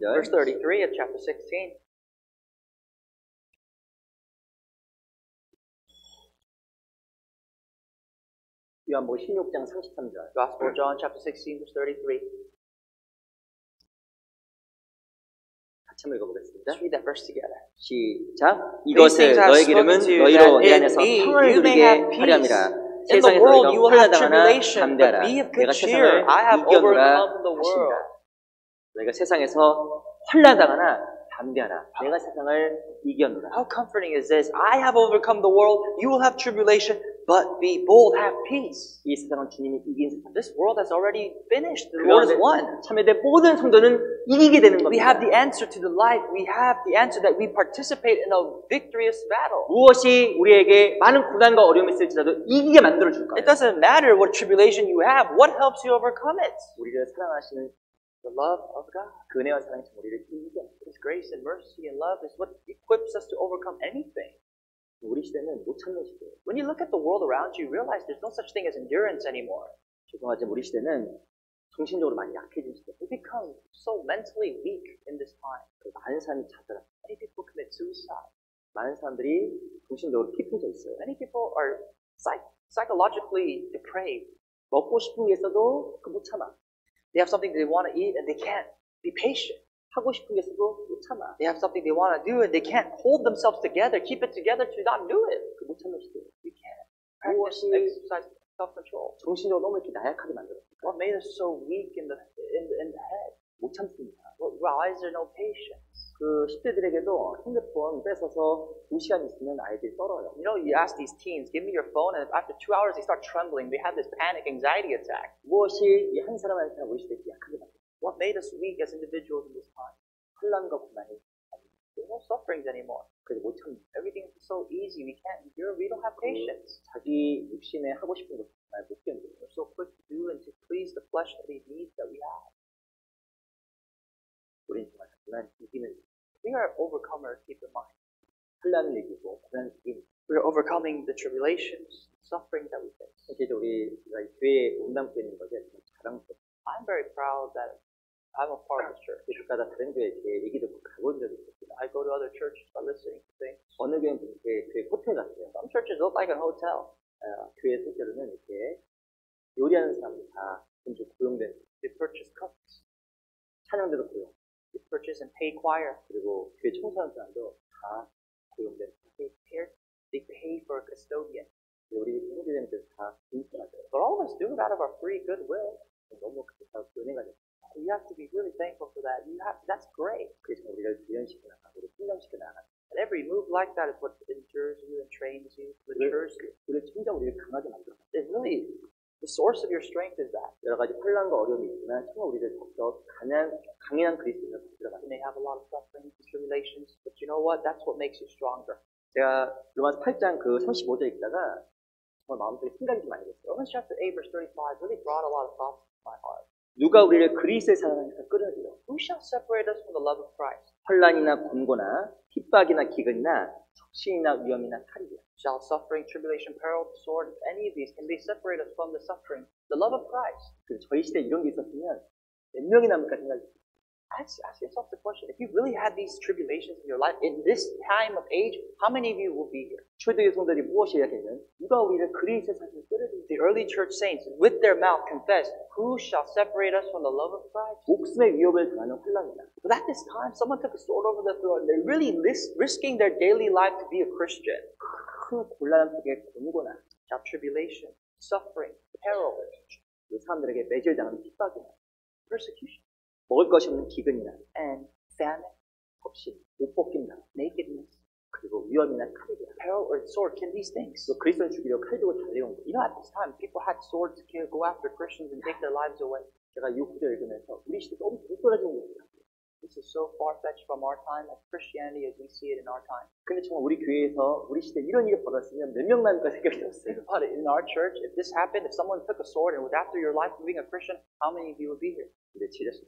Verse 33 of chapter 16. 요한복음 16장 33절. Gospel of John chapter 16 verse 33. 같이 한번 읽어보겠습니다. Let's read that verse together. 시작. These 이것을 things I have 너에게 이름은 spoken to you, 너희로 that 내 in 안에서 me 평을 you may 누리게 have peace. 하려니라. In the 세상에서 world 너희가 you will have 환난당하나 tribulation, but 담대하라. be of 내가 good 세상을 cheer. I have 이겨노라 overcome the 하신다. world. 너희가 세상에서 환난당하나 담대하라. 내가 세상을 이겨노라. How comforting is this? I have overcome the world. You will have tribulation, but be bold, have peace. 이 세상은 주님이 이긴 세상. This world has already finished. The Lord has won. 참여된 모든 성도는 이기게 되는 We 겁니다. have the answer to the life. We have the answer that we participate in a victorious battle. 무엇이 우리에게 많은 고난과 어려움이 있을지라도 이기게 만들어 줄 It 거예요. doesn't matter what tribulation you have. What helps you overcome it? 우리를 사랑하시는 The love of God. 그 은혜와 사랑이 우리를 이기게 합니다. His grace and mercy and love is what equips us to overcome anything. 우리 시대는 못 참는 시대예요. When you look at the world around you, you realize there's no such thing as endurance anymore. 죄송하지만 우리 시대는 정신적으로 많이 약해진 시대예요. We become so mentally weak in this time. 많은 사람이 자살합니다. Many people commit suicide. 많은 사람들이 정신적으로 피폐져 있어요. Many people are psychologically depraved. 먹고 싶은 게 있어도 못 참아. They have something they want to eat and they can't be patient. 하고 싶은 게 있어도 못 참아. They have something they want to do and they can't hold themselves together, keep it together to not do it. 못 참는 시대예요. We can't practice exercise self-control. 정신적으로 너무 이렇게 나약하게 만들었어요. What made us so weak in the head? 못 참습니다. Why is there no patience? 그 10대들에게도 핸드폰 뺏어서 2시간 있으면 아이들이 떨어요. You know, you ask these teens, give me your phone, and after 2 hours they start trembling. They have this panic anxiety attack. 무엇이 이 한 사람한테 우리 시대에 약하게 만들었어요? What made us weak as individuals in this time? 혼란과 고난이. There's no sufferings anymore. 그래서 못 참는. Everything is so easy. We can't endure. We don't have patience. 자기 육신에 하고 싶은 것을 잘 못 견뎌요. We're so quick to do and to please the fleshly needs that we have. 우리는 정말 고난 이기는. We are overcomers, keep in mind. 혼란을 이기고 고난을 이기는. We are overcoming the tribulations, sufferings that we face. 이제 우리가 이 교회에 온담고 있는 것에 자랑스럽고. I'm very proud that I'm a part of this church. 가다 다른 교회 이렇게 얘기 듣고 가본 적이 있었어요. I go to other churches by listening to things. 어느 교회는 교회 호텔 갔어요. Some churches look like a hotel. 교회 실제로는 이렇게 요리하는 사람들 다 금주 고용된. They purchase cooks. 찬양대도 고용. They purchase and pay choir. 그리고 교회 청소하는 사람도 다 고용된. They pay for a custodian. 우리 형제들한테 다 인기하죠. But all of us do it out of our free goodwill. 너무 다 은혜가 됐어요. You have to be really thankful for that. That's great. 그래서 우리를 훈련시켜 나가고 우리 훈련시켜 나가고. And every move like that is what endures you and trains you, matures you. 우리 진짜 우리를 강하게 만들어. It's really the source of your strength is that. 여러 가지 혼란과 어려움이 있지만 정말 우리를 더욱더 강인한 그리스도인을 만들어 You may have a lot of sufferings and tribulations, but you know what? That's what makes you stronger. 제가 로마서 8장 그 35절 읽다가 정말 마음속에 생각이 좀 많이 됐어요. Romans chapter 8 verse 35 really brought a lot of thoughts to my heart. 누가 우리를 그리스도의 사랑에서 끌어들여? Who shall separate us from the love of Christ? 혼란이나 곤고나 핍박이나 기근이나 적신이나 위험이나 칼이야. Shall suffering, tribulation, peril, sword, any of these, can they separate us from the suffering, the love of Christ? 그래서 저희 시대에 이런 게 있었으면 몇 명이 남을까 생각이. Ask yourself the question, if you really had these tribulations in your life, in this time of age, how many of you will be here? 초대교회 성도들이 무엇이 이야기하면 누가 우리를 그리스도의 사랑에서 끌어들여? The early church saints, with their mouth, confessed, who shall separate us from the love of Christ? 목숨의 위협을 당하는 혼란이다. But at this time, someone took a sword over their throat, and they're really risking their daily life to be a Christian. 큰 곤란 속에 곤고나 Now, tribulation, suffering, peril, 그 사람들에게 매질당하는 핍박이나 persecution, 먹을 것이 없는 기근이나 and famine, 없이 못 벗긴다. nakedness, 그리고 위험이나 칼이다. peril, or sword. Can these things? 그 그리스도를 죽이려고 칼 들고 달려온 거예요. You know, at this time, people had swords to kill, go after Christians and take their lives away. 제가 이 구절 읽으면서 우리 시대 너무 동떨어진 거예요. This is so far-fetched from our time as Christianity as we see it in our time. 근데 정말 우리 교회에서 우리 시대 이런 일이 벌어졌으면 몇 명 남을까 생각이 들었어요. Think about it. In our church, if this happened, if someone took a sword and was after your life for being a Christian, how many of you would be here? 근데 제 자신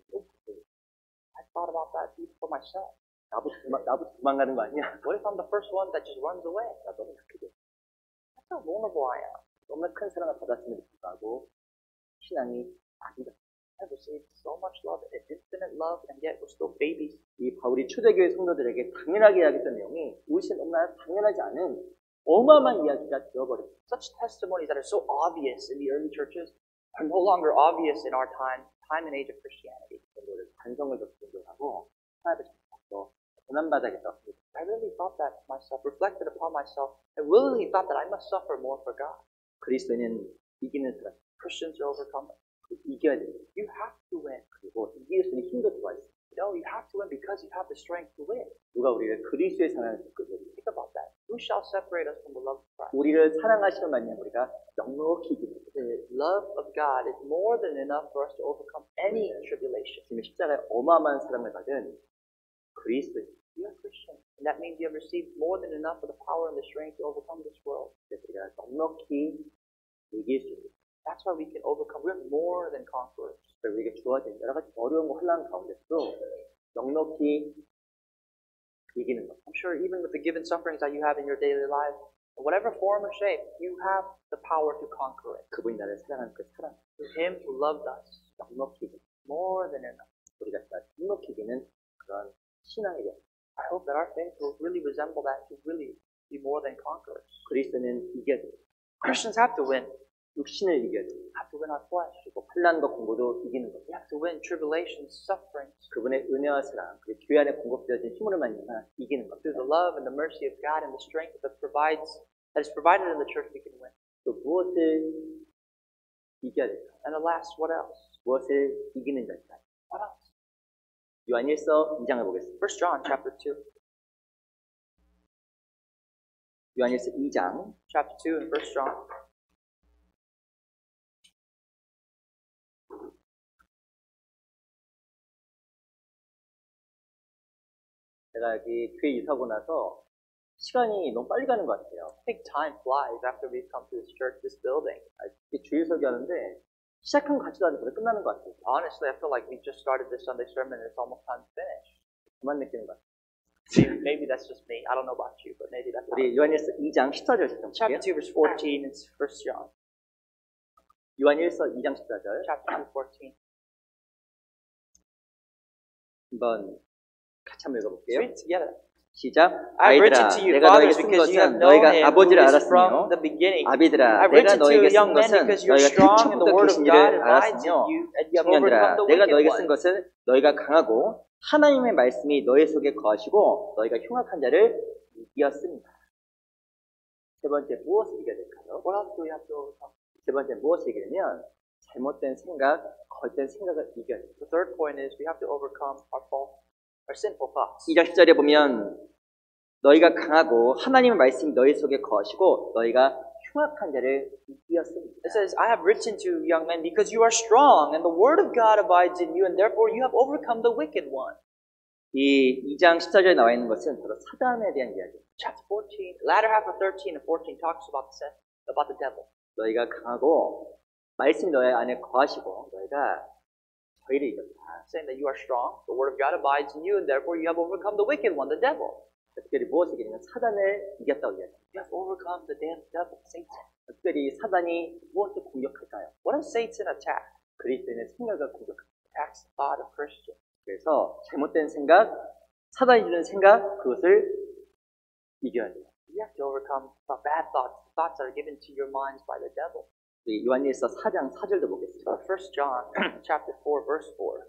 I thought about that even for myself. 나부터 도망가는 거 아니야? What if I'm the first one that just runs away? 나 너무 약해. That's how vulnerable I am. 너무나 큰 사랑을 받았음에도 불구하고 신앙이 아니다. I've received so much love, infinite love, and yet we're still babies. 이 바울이 초대교회 성도들에게 당연하게 이야기했던 내용이 우리 시대 너무나 당연하지 않은 어마어마한 이야기가 되어버렸어요. Such testimonies that are so obvious in the early churches are no longer obvious in our time and age of Christianity. 반성을 적용하고 하나를 잡고 고난바닥에서 I really thought that myself, reflected upon myself, and willingly thought that I must suffer more for God. 그리스도인은 이기는 사람, Christians are overcomers. 이겨야 돼요. You have to win. 그리고 이길 수 있는 힘도 들어와 있어요. No, you have to win because you have the strength to win. 누가 우리를 그리스도의 사랑을 듣거든요. Think about that. Who shall separate us from the love of Christ? 우리를 사랑하시는 만큼 우리가 넉넉히 이깁니다. The love of God is more than enough for us to overcome any tribulation. 지금 십자가에 어마어마한 사랑을 받은 그리스도인. You are Christian, and that means you have received more than enough of the power and the strength to overcome this world. 그래서 우리가 넉넉히 이길 수 있습니다. That's why we can overcome. We're more than conquerors. 우리에게 주어진 여러 가지 어려운 혼란 가운데서도 넉넉히 이기는 것. I'm sure even with the given sufferings that you have in your daily life, in whatever form or shape, you have the power to conquer it. 그분이 나를 사랑하는 그 사랑. Through Him who loved us 넉넉히 이기는. more than enough. 우리가 넉넉히 이기는 그런 신앙이 되어. I hope that our faith will really resemble that, to really be more than conquerors. 그리스도는 이겨야 돼요. Christians have to win. 육신을 이겨야 돼요. Have to win our flesh. 그리고 환난과 공고도 이기는 거예요. We have to win tribulations, sufferings. 그분의 은혜와 사랑, 그리고 교회 안에 공급되어진 힘으로 말미암아 이기는 것. Through the love and the mercy of God and the strength that is provided in the church, we can win. 또 무엇을 이겨야 될까? And alas, what else? 무엇을 이기는 자일까? What else? 요한일서 2장을 보겠습니다. 1 John chapter 2. 요한일서 2장 Chapter 2 and 1 John. 제가 여기 교회 이사하고 나서 시간이 너무 빨리 가는 것 같아요. I think time flies after we've come to this church, this building. 주일 설교하는데 시작한 것 같지도 않은데 벌써 끝나는 것 같아요. Honestly, I feel like we just started this Sunday sermon and it's almost time to finish. 그만 느끼는 것 같아요. Maybe that's just me. I don't know about you, but maybe that's 우리 요한일서 2장 14절 좀 Chapter 볼게요. 2 verse 14 and 1 John. 요한일서 2장 14절 Chapter 2 14. 한번 같이 한번 읽어볼게요. Read it together. 시작. I've written 아이들아, to you, 내가 너에게 fathers, 쓴 because you have 것은 known 너희가 him who 아버지를 is 알았으며 from the beginning. 아비들아, I've 내가 written to 너에게 you, 쓴 young men, 것은 because you're 너희가 strong in the 태초부터 word of 계신 God 일을 abides in 알았으며 you, and you have overcome 청년들아, the 내가 wicked 너에게 쓴 one. 것은 너희가 강하고 하나님의 말씀이 너희 속에 거하시고 너희가 흉악한 자를 이겼습니다. 세 번째 무엇을 이겨야 될까요? What else do we have to overcome? 세 번째 무엇을 이기냐면 잘못된 생각, 거짓된 생각을 이겨야 돼요. The third point is we have to overcome our sinful thoughts. 2장 10절에 보면 너희가 강하고 하나님의 말씀이 너희 속에 거하시고 너희가 흉악한 자를 이겼습니다. It says, I have written to you, young men, because you are strong, and the word of God abides in you, and therefore you have overcome the wicked one. 이 2장 14절에 나와 있는 것은 바로 사단에 대한 이야기입니다. Chapter 14, latter half of 13 and 14 talks about the devil. 너희가 강하고 말씀이 너희 안에 거하시고 너희가 저희를 이겼다. Saying that you are strong, the word of God abides in you, and therefore you have overcome the wicked one, the devil. 특별히 무엇을 이기냐면 사단을 이겼다고 이야기합니다. You have overcome the devil, Satan. 특별히 사단이 무엇을 공격할까요? What does Satan attack? 그리스도인의 생각을 공격합니다. Attacks the thought of Christians. 그래서 잘못된 생각, 사단이 주는 생각, 그것을 이겨야 돼요. You have to overcome the bad thoughts that are given to your minds by the devil. 우리 요한일서 4장 4절도 보겠습니다. 1 John chapter 4, verse 4.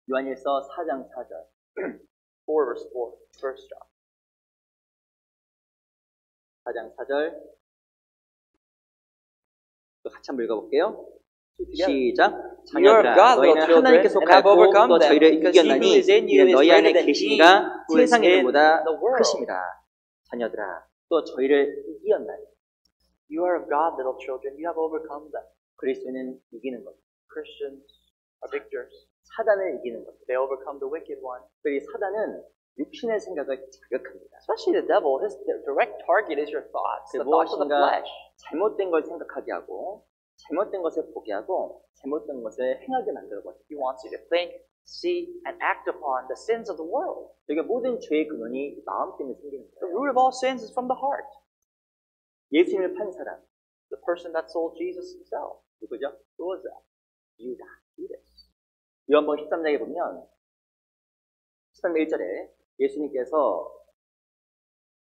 요한일서 4장 4절. 4 verse 4. 1 John. 4장 4절. 또 같이 한번 읽어볼게요. 시작. 자녀들아, 너희는 하나님께 속하고 또 저희를 이겼나니 이는 너희 안에 계시니가 세상 일보다 크십니다. 자녀들아, 또 저희를 이겼나니. You are of God, little children. You have overcome them. 그리스도는 이기는 것. Christians are victors. 사단을 이기는 것. They overcome the wicked one. 특별히 사단은 육신의 생각을 자극합니다. Especially the devil, his direct target is your thoughts, the thoughts of the flesh. 잘못된 걸 생각하게 하고 잘못된 것을 보게 하고 잘못된 것을 행하게 만들어버려요. He wants you to think, see, and act upon the sins of the world. 이게 모든 죄의 근원이 마음 때문에 생기는 The 거예요. root of all sins is from the heart. 예수님을 판 사람 The person that sold Jesus himself. 누구죠? Who was that? 유다. Judas. 요한복음 13장에 보면 13장 1절에 예수님께서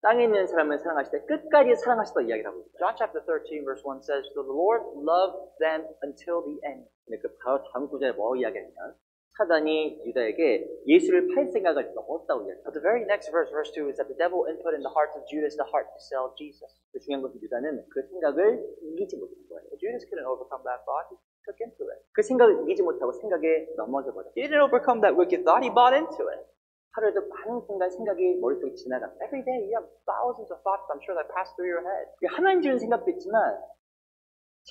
땅에 있는 사람을 사랑하실 때 끝까지 사랑하시다 이야기를 하고 있어요. John chapter 13 verse 1 says, "So the Lord loved them until the end." 근데 그 바로 다음 구절에 뭐 이야기하냐면 사단이 유다에게 예수를 팔 생각을 넣었다고 이야기해요. But the very next verse, verse 2, is that the devil input in the hearts of Judas the heart to sell Jesus. 그 중요한 것은 유다는 그 생각을 이기지 못한 거예요. But Judas couldn't overcome that thought. He took into it. 그 생각을 이기지 못하고 생각에 넘어져 버렸어요. He didn't overcome that wicked thought. He bought into it. 하루에도 많은 순간 생각이 머릿속에 지나갑니다. Every day you have thousands of thoughts, I'm sure, that pass through your head. 하나님 주는 생각도 있지만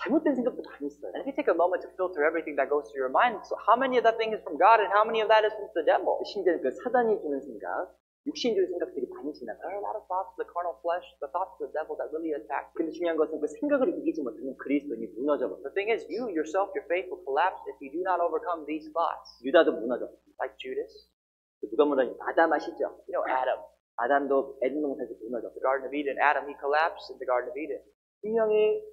잘못된 생각도 많이 있어요. And if you take a moment to filter everything that goes through your mind, so how many of that thing is from God and how many of that is from the devil? 심지어 그 사단이 주는 생각, 육신 주는 생각들이 많이 There are 지나가요. a lot of thoughts of the carnal flesh, the thoughts of the devil that really attack you. 근데 중요한 것은 그 생각을 이기지 못하면 그리스도인이 무너져 버려요. The thing is, you yourself, your faith will collapse if you do not overcome these thoughts. 유다도 무너졌어요. Like Judas, 누가 무너졌냐? 아담 아시죠? you know, Adam. 아담도 에덴 동산에서 The 무너졌어요. Garden of Eden, Adam, he collapsed in the Garden of Eden. 분명히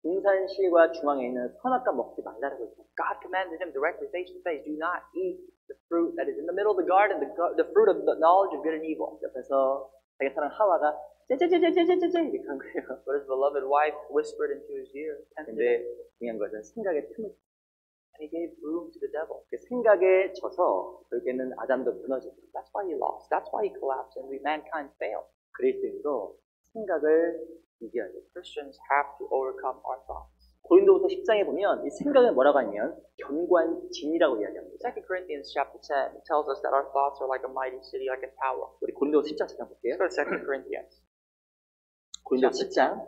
동산실과 중앙에 있는 선악과 먹지 말라고 했어요. God commanded him directly, face to face, do not eat the fruit that is in the middle of the garden, the fruit of the knowledge of good and evil. 옆에서 자기 사랑 하와가 째째째째째째째 이렇게 한 거예요. But his beloved wife whispered into his ear, 근데 중요한 것은 생각의 틈을 and he gave room to the devil. 그 생각에 져서 결국에는 아담도 무너지고 That's why he lost. That's why he collapsed, and mankind failed. 그리스도인도 생각을 이겨야 돼요. Christians have to overcome our thoughts. 고린도후서 10장에 보면 이 생각을 뭐라고 하냐면 견고한진이라고 이야기합니다. 2 Corinthians chapter 10 tells us that our thoughts are like a mighty city, like a tower. 우리 고린도후서 10장 잠깐 볼게요. Let's go to 2 Corinthians. 고린도후서 10장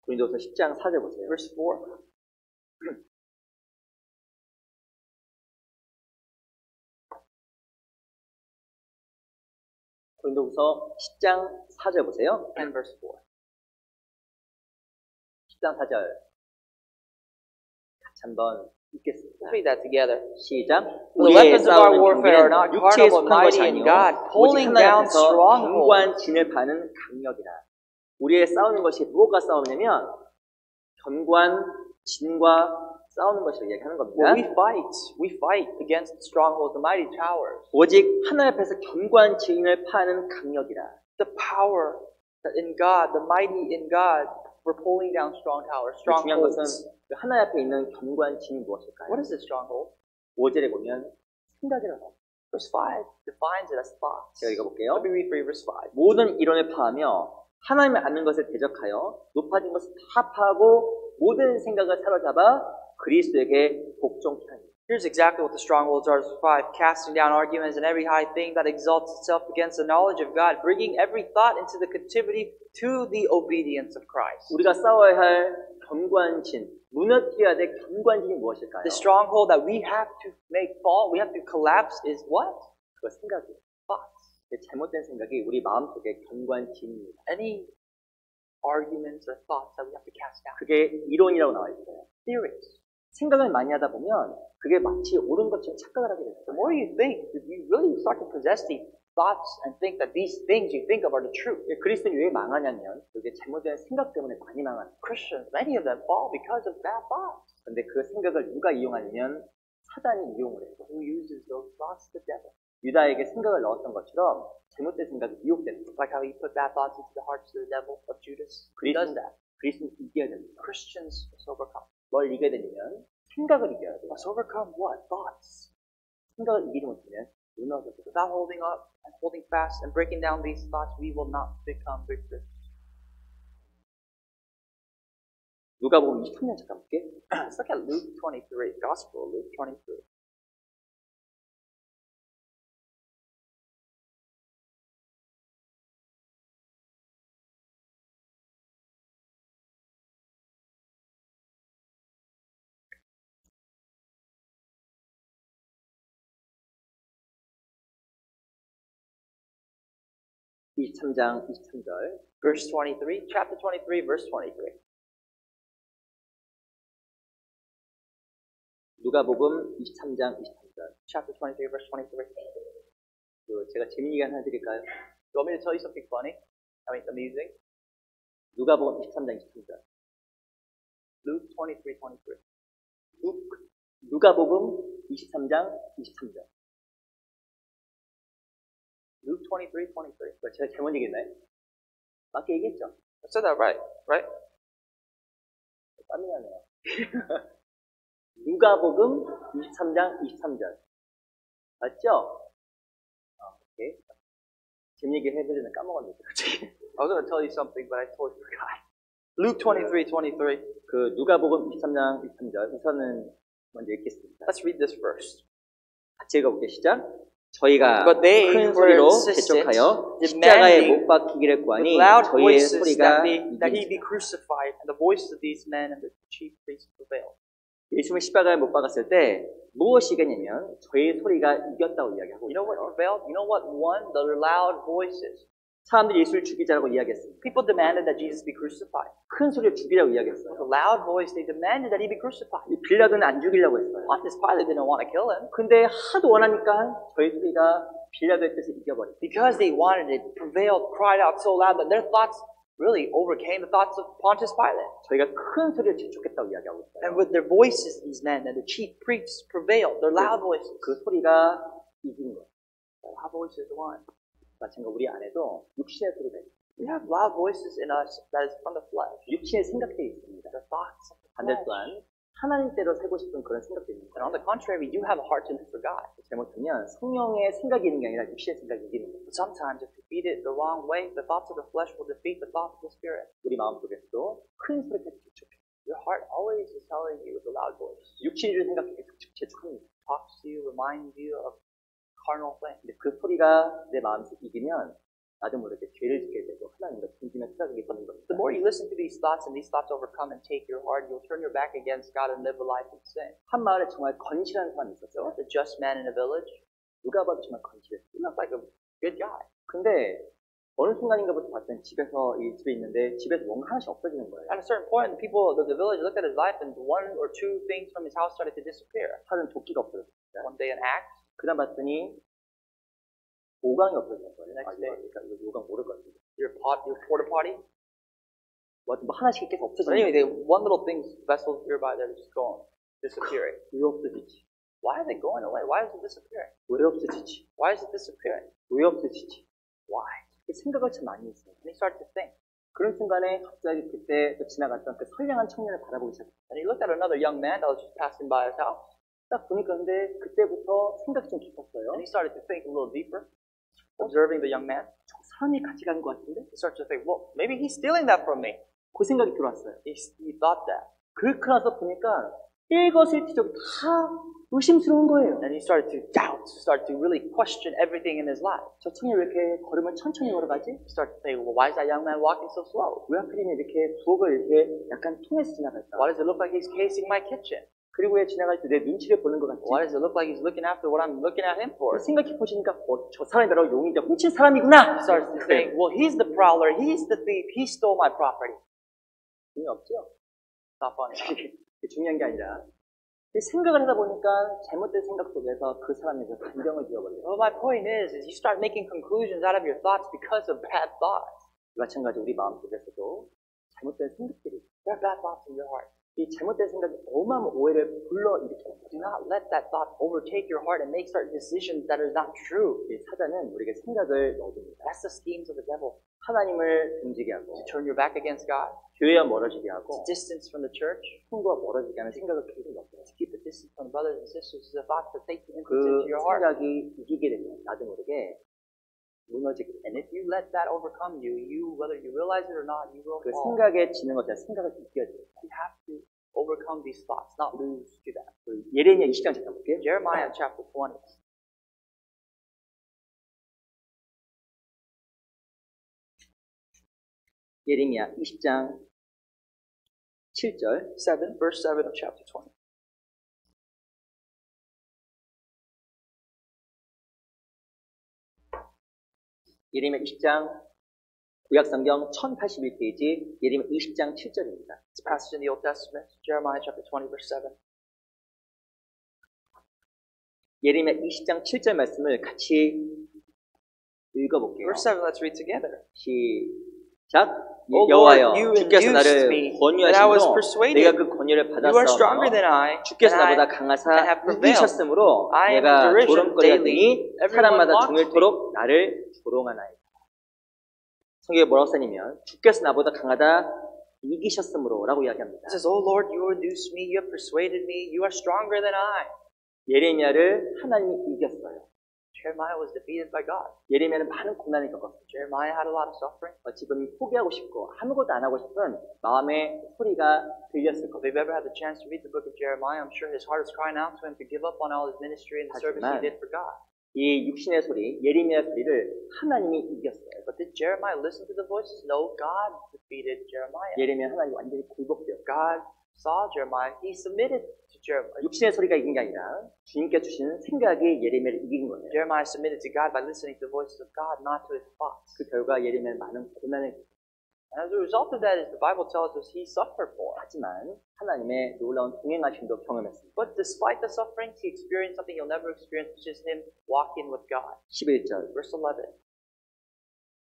고린도후서 10장 4절 보세요. Verse 4. 고린도후서 10장 4절 보세요. And verse 4. 10장 4절 같이 한번 읽겠습니다. Let's read that together. 시작. The 우리의 weapons of our 싸움은 warfare are not 육체에 carnal, but 속한 것이 mighty in 아니요 God, 오직 pulling down 하나님께서 strongholds. 견고한 진을 파는 강력이라. 우리의 싸우는 것이 무엇과 싸우냐면 견고한 진과 싸우는 것을 얘기하는 겁니다. Well, we fight against strongholds, the mighty towers. 오직 하나님 앞에서 견고한 진을 파는 강력이라. The power that in God, the mighty in God, we're pulling down strong towers, 중요한 것은 strongholds. 그 하나님 앞에 있는 견고한 진이 무엇일까요? What is this stronghold? 5절에 보면 생각이라고. Verse 5 defines it as thoughts. 제가 읽어볼게요. Let me read for you verse 5. 모든 이론을 파하며 하나님을 아는 것을 대적하여 높아진 것을 다 파하고 모든 생각을 사로잡아 그리스도에게 복종케 하니. Here's exactly what the strongholds are. Verse 5, casting down arguments and every high thing that exalts itself against the knowledge of God, bringing every thought into the captivity to the obedience of Christ. 우리가 싸워야 할 견고한 진, 무너뜨려야 될 견고한 진이 무엇일까요? The stronghold that we have to make fall, we have to collapse is what? 그거 생각이에요. Thoughts. 잘못된 생각이 우리 마음속에 견고한 진입니다. Any arguments or thoughts that we have to cast down. 그게 이론이라고 나와 있어요. Theories. 생각을 많이 하다 보면 그게 마치 옳은 것처럼 착각을 하게 The 돼요. more you think, you really start to possess these thoughts and think that these things you think of are the truth. 그리스도는 왜 망하냐면 그게 잘못된 생각 때문에 많이 망하는 거예요. Christians, many of them fall because of bad thoughts. 근데 그 생각을 누가 이용하냐면 사단이 이용을 해요. Who uses those thoughts? The devil. 유다에게 생각을 넣었던 것처럼 잘못된 생각이 유혹되는 거예요. Like how he put bad thoughts into the hearts of the devil, of Judas. He does that. 그리스도는 이겨야 됩니다. Christians must overcome. 뭘 이겨야 되냐면 생각을 이겨야 돼요. Must overcome what? Thoughts. 생각을 이기지 못하면 무너져요. Without holding up and holding fast and breaking down these thoughts, we will not become victors. 누가복음 23장 잠깐 볼게. Let's look at Luke 23, Gospel of Luke 23. (23장 23절) Verse 23, chapter 23, verse 23. 누가복음 23장 23절. Chapter 23, verse 23. 제가 재미있게 하나 드릴까요? You want me to tell you something funny? I mean, amusing? 누가복음 23장 23절. Luke 23:23. 누가복음 23장 23절. Luke 23:23. 제가 잘못 얘기했나요? 맞게 얘기했죠? I said that right, right? 땀이 나네요. 누가복음 23장 23절. 맞죠? 오케이. 재밌게 해드리는 까먹었는데 갑자기. I was going to tell you something, but I totally forgot. Luke 23:23. 그 누가복음 23장 23절 우선은 먼저 읽겠습니다. Let's read this first. 같이 읽어볼게요. 시작. 저희가 But they 큰 were 소리로 insistent, 재촉하여 demanding 십자가에 못 박히기를 with 구하니 loud 저희의 voices 소리가 that he be 이깁니다. crucified, and the voices of these men and the chief priests prevailed. 예수님을 십자가에 못 박았을 때 무엇이겠냐면 저희의 소리가 이겼다고 이야기하고 You know what 있어요. prevailed? You know what won? The loud voices. 사람들이 예수를 죽이자라고 이야기했습니다. People demanded that Jesus be crucified. 큰 소리로 죽이라고 이야기했어요. With a loud voice, they demanded that he be crucified. 이 빌라도는 안 죽이려고 했어요. Pontius Pilate didn't want to kill him 근데 하도 원하니까 저희 소리가 빌라도의 뜻을 이겨버렸어요. because they wanted it, prevailed, cried out so loud that their thoughts really overcame the thoughts of Pontius Pilate. 저희가 큰 소리로 재촉했다고 이야기하고 있어요. And with their voices, these men and the chief priests prevailed, their loud voices. 그 소리가 이긴 거예요. The loud voices won. 마찬가지로 우리 안에도 육신의 소리가 있어요. We have loud voices in us that is from the flesh. 육신의 생각들이 있습니다. The thoughts of the 반대 flesh. 또한 하나님대로 살고 싶은 그런 생각들이 있습니다. And on the contrary, we do have a heart to live for God. 잘못하면 성령의 생각이 있는 게 아니라 육신의 생각이 이기는 거예요. But sometimes, if we feed it the wrong way, the thoughts of the flesh will defeat the thoughts of the spirit. 우리 마음속에서도 큰 소리로 계속 재촉해요. Your heart always is telling you with a loud voice. 육신을 생각해 계속 재촉합니다. Talks to you, reminds you of carnal things. 근데 그 소리가 내 마음에서 이기면 나도 모르게 죄를 짓게 되고 하나님과 등지며 살아가게 되는 겁니다. The more you listen to these thoughts and these thoughts overcome and take your heart, you'll turn your back against God and live a life of sin. 한 마을에 정말 건실한 사람이 있었죠. The just man in a village, 누가 봐도 정말 건실했어요. he looked like a good guy. 근데 어느 순간인가부터 봤더니 집에 있는데 집에서 뭔가 하나씩 없어지는 거예요. At a certain point, the village looked at his life and one or two things from his house started to disappear. 하루는 도끼가 없어졌습니다. One day an axe, 그다음 봤더니 오강이 없어지는 거예요. Next day. 그러니까 이거 오강 모를 것 같은데. your porta potty. 뭐 하나씩 계속 But 없어지는 anyway, 거예요. one little thing, vessels nearby that are just going, disappearing. 왜 없어지지? Why are they going away? Why is it disappearing? 왜 없어지지? Why is it disappearing? 왜 없어지지? Why? 생각을 참 많이 했어요. And he started to think. 그런 순간에 갑자기 그때 또 지나갔던 그 선량한 청년을 바라보기 시작했어요. And he looked at another young man that was just passing by his house. 딱 보니까 근데 그때부터 생각이 좀 깊었어요. And he started to think a little deeper, observing the young man. 저 사람이 같이 가는 것 같은데? He started to think, well, maybe he's stealing that from me. 그 생각이 들어왔어요. He thought that. 그렇게 나서 보니까 일거수일투족 다 의심스러운 거예요. And he started to doubt, started to really question everything in his life. 저 청년이 왜 이렇게 걸으면 천천히 걸어가지? He started to think, well, why is that young man walking so slow? 왜 하필이면 이렇게 부엌을 이렇게 약간 통해서 지나갈까? Why does it look like he's casing my kitchen? 그리고 왜 지나갈 때 내 눈치를 보는 것 같지? Why does it look like he's looking after what I'm looking at him for? 생각해 보시니까 저 사람이 바로 용의자 훔친 사람이구나. He starts to think, well, he's the prowler, he's the thief, he stole my property. 재미없죠? Not funny. 그게 중요한 게 아니라 생각을 하다 보니까 잘못된 생각 속에서 그 사람에서 감정을 지어버려요. Well, my point is you start making conclusions out of your thoughts because of bad thoughts. 마찬가지로 우리 마음 속에서도 잘못된 생각들이 There are bad thoughts in your heart. 이 잘못된 생각이 어마어마한 오해를 불러일으키는 거죠. Do not let that thought overtake your heart and make certain decisions that are not true. 이 사단은 우리에게 생각을 넣어줍니다. That's the schemes of the devil. 하나님을 등지게 하고 To turn your back against God, 교회와 멀어지게 하고 to distance from the church, 친구와 멀어지게 하는 생각을 계속 넣어요. to keep a distance from brothers and sisters, is the thoughts that take you 그 into your heart. 생각이 이기게 되면 나도 모르게 무너지게 And 됩니다. if you let that overcome you, whether you realize it or not, you will 그 fall. 생각에 지는 것이 아니라 생각을 이겨야 돼요. You have to overcome these thoughts, not lose to that. 예레미야 20장 잠깐 볼게요. Jeremiah chapter 20. 예레미야 20장 7절 7, verse 7 of chapter 20. 예레미야 20장 구약성경 1081페이지 예레미야 20장 7절입니다. It's a passage in the Old Testament, Jeremiah chapter 20, verse 7. 예레미야 20장 7절 말씀을 같이 읽어볼게요. Verse 7, let's read together. 자, O 여호와여, Lord, you 주께서 나를 induced me, and I was 권유하심으로 persuaded. 내가 그 권유를 You are stronger 받았사오며 than I, 주께서 and 나보다 I 강하사 have prevailed. 이기셨으므로 I am 내가 derision 조롱거리가 daily. 되니 Everyone 사람마다 mocks 종일토록 나를 조롱하나이다. 성경에 뭐라고 써냐면 주께서 나보다 강하다 이기셨으므로 라고 이야기합니다. It says, "Oh Lord, you induced me, you have persuaded me, you are stronger than I." 예레미야를 하나님이 이겼어요. Jeremiah was defeated by God. 예레미야는 많은 고난을 겪었어요. Jeremiah had a lot of suffering. 지금 포기하고 싶고 아무것도 안 하고 싶은 마음의 소리가 들렸을 If 겁니다. you've ever had the chance to read the book of Jeremiah, I'm sure his heart is crying out to him to give up on all his ministry and the service he did for God. 이 육신의 소리, 예레미야 소리를 하나님이 이겼어요. But did Jeremiah listen to the voices? No, God defeated Jeremiah. 예레미야 하나님 완전히 굴복되었어요. God saw Jeremiah. He submitted to Jeremiah. 육신의 소리가 이긴 게 아니라 주님께 주시는 생각이 예레미야를 이긴 거예요. Jeremiah submitted to God by listening to the voices of God, not to his thoughts. 그 결과 예레미야는 많은 고난을 겪었어요. And as a result of that, as the Bible tells us, he suffered more. 하지만 하나님의 놀라운 동행하심도 경험했습니다. But despite the sufferings, he experienced something he'll never experience, which is him walking with God. 11절, Verse 11.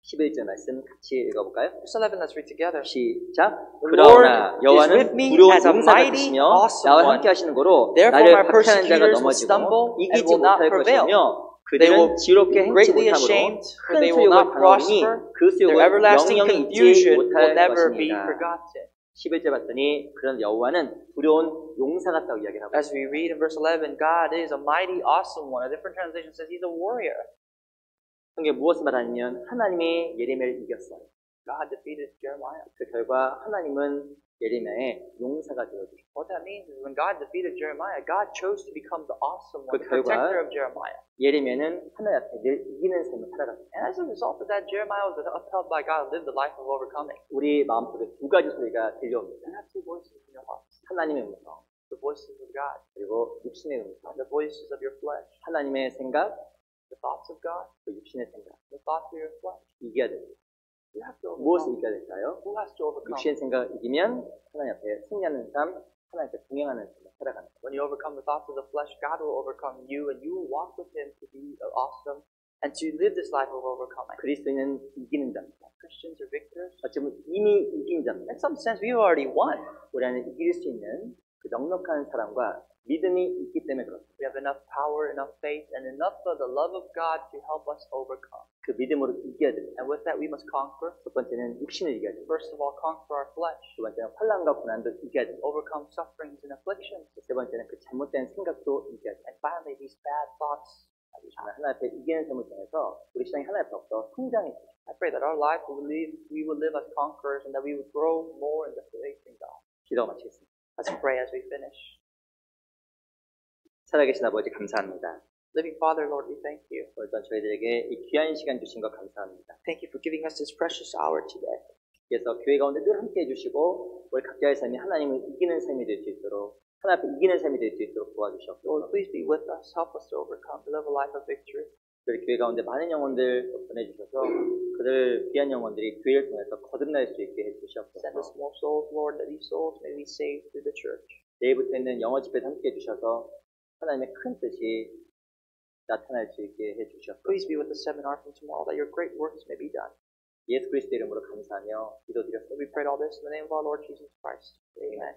11절 말씀 같이 읽어볼까요? Verse 11, let's read together. 시작. The 그러나 Lord is 여호와는 with me 두려운 as a 용사가 mighty, 되시며 awesome 나와 one. 함께 하시는 거로 Therefore 나를 my 박해하는 자가 persecutors will stumble 넘어지고 and 이기지 will not 못할 prevail. 것이며 They will 그들은 지롭게 행치 greatly 못함으로 ashamed, for 큰 they will 수욕을 not 당하오니 prosper. 그 Their 수욕은 everlasting 영영이 잊지 confusion will 못할 never be 것입니다. forgotten. 11절 봤더니 그런 여호와는 두려운 용사 같다고 이야기를 하고 As we read in verse 11, God is a mighty, awesome one. A different translation says he's a warrior. 성경에 무엇을 말하냐면 하나님이 예레미야를 이겼어요. God defeated Jeremiah. 그 결과 하나님은 예레미야의 용사가 되어주셨어요. What that means is when God defeated Jeremiah, God chose to become the awesome one, 그 the 결과 protector of Jeremiah. 예레미야는 하나님 앞에 늘 이기는 삶을 살아갔어요. And as a result of that, Jeremiah was upheld by God and lived the life of overcoming. 우리 마음속에 두 가지 소리가 들려옵니다. You have two voices in your heart. 하나님의 음성, The voices of God 그리고 육신의 음성. and the voices of your flesh. 하나님의 생각, The thoughts of God, 그 육신의 생각. the thoughts of your flesh. 이겨야 됩니다. You have to 무엇을 overcome. 이겨야 될까요? Who has to overcome? 육신의 생각을 이기면 하나님 앞에 승리하는 삶, 하나님 앞에 동행하는 삶을 살아가는 거예요. When you overcome the thoughts of the flesh, God will overcome you and you will walk with Him to be awesome and to live this life of overcoming. 그리스도인은 이기는 자입니다. Christians are victors. 어쩌면 이미 이긴 자입니다. In some sense, we've already won. 우리 안에 이길 수 있는 그 넉넉한 사랑과 믿음이 있기 때문에 그렇습니다. We have enough power, enough faith, and enough of the love of God to help us overcome. 그 믿음으로 이겨야 됩니다. And with that, we must conquer. 첫 번째는 육신을 이겨야 됩니다. First of all, conquer our flesh. 두 번째는 환난과 고난도 이겨야 됩니다. Overcome sufferings and afflictions. 세 번째는 그 잘못된 생각도 이겨야 됩니다. And finally, these bad thoughts. 정말 하나님 앞에 이기는 삶을 통해서 우리 신앙이 하나님 앞에서 성장해 주십시오. I pray that our life we will live as conquerors and that we will grow more in the faith in God. 기도 마치겠습니다. Let's pray as we finish. 살아계신 아버지 감사합니다. Living Father, Lord, we thank you. 오늘도 저희들에게 이 귀한 시간 주신 것 감사합니다. Thank you for giving us this precious hour today. 그래서 교회 가운데 늘 함께 해주시고 우리 각자의 삶이 하나님을 이기는 삶이 될 수 있도록 하나님 앞에 이기는 삶이 될 수 있도록 도와주시옵소서. Lord, please be with us. Help us to overcome, to live a life of victory. 우리 교회 가운데 많은 영혼들 보내주셔서 그들 귀한 영혼들이 교회를 통해서 거듭날 수 있게 Send 해주시옵소서. us more souls, Lord, that these souls may be saved through the church. 내일부터 있는 영어 집회도 함께 해주셔서 하나님의 큰 뜻이 나타날 수 있게 해주시옵소서. Please be with the seminar from tomorrow, that your great works may be done. 예수 그리스도 이름으로 감사하며 기도드렸습니다. We pray all this in the name of our Lord Jesus Christ. Amen.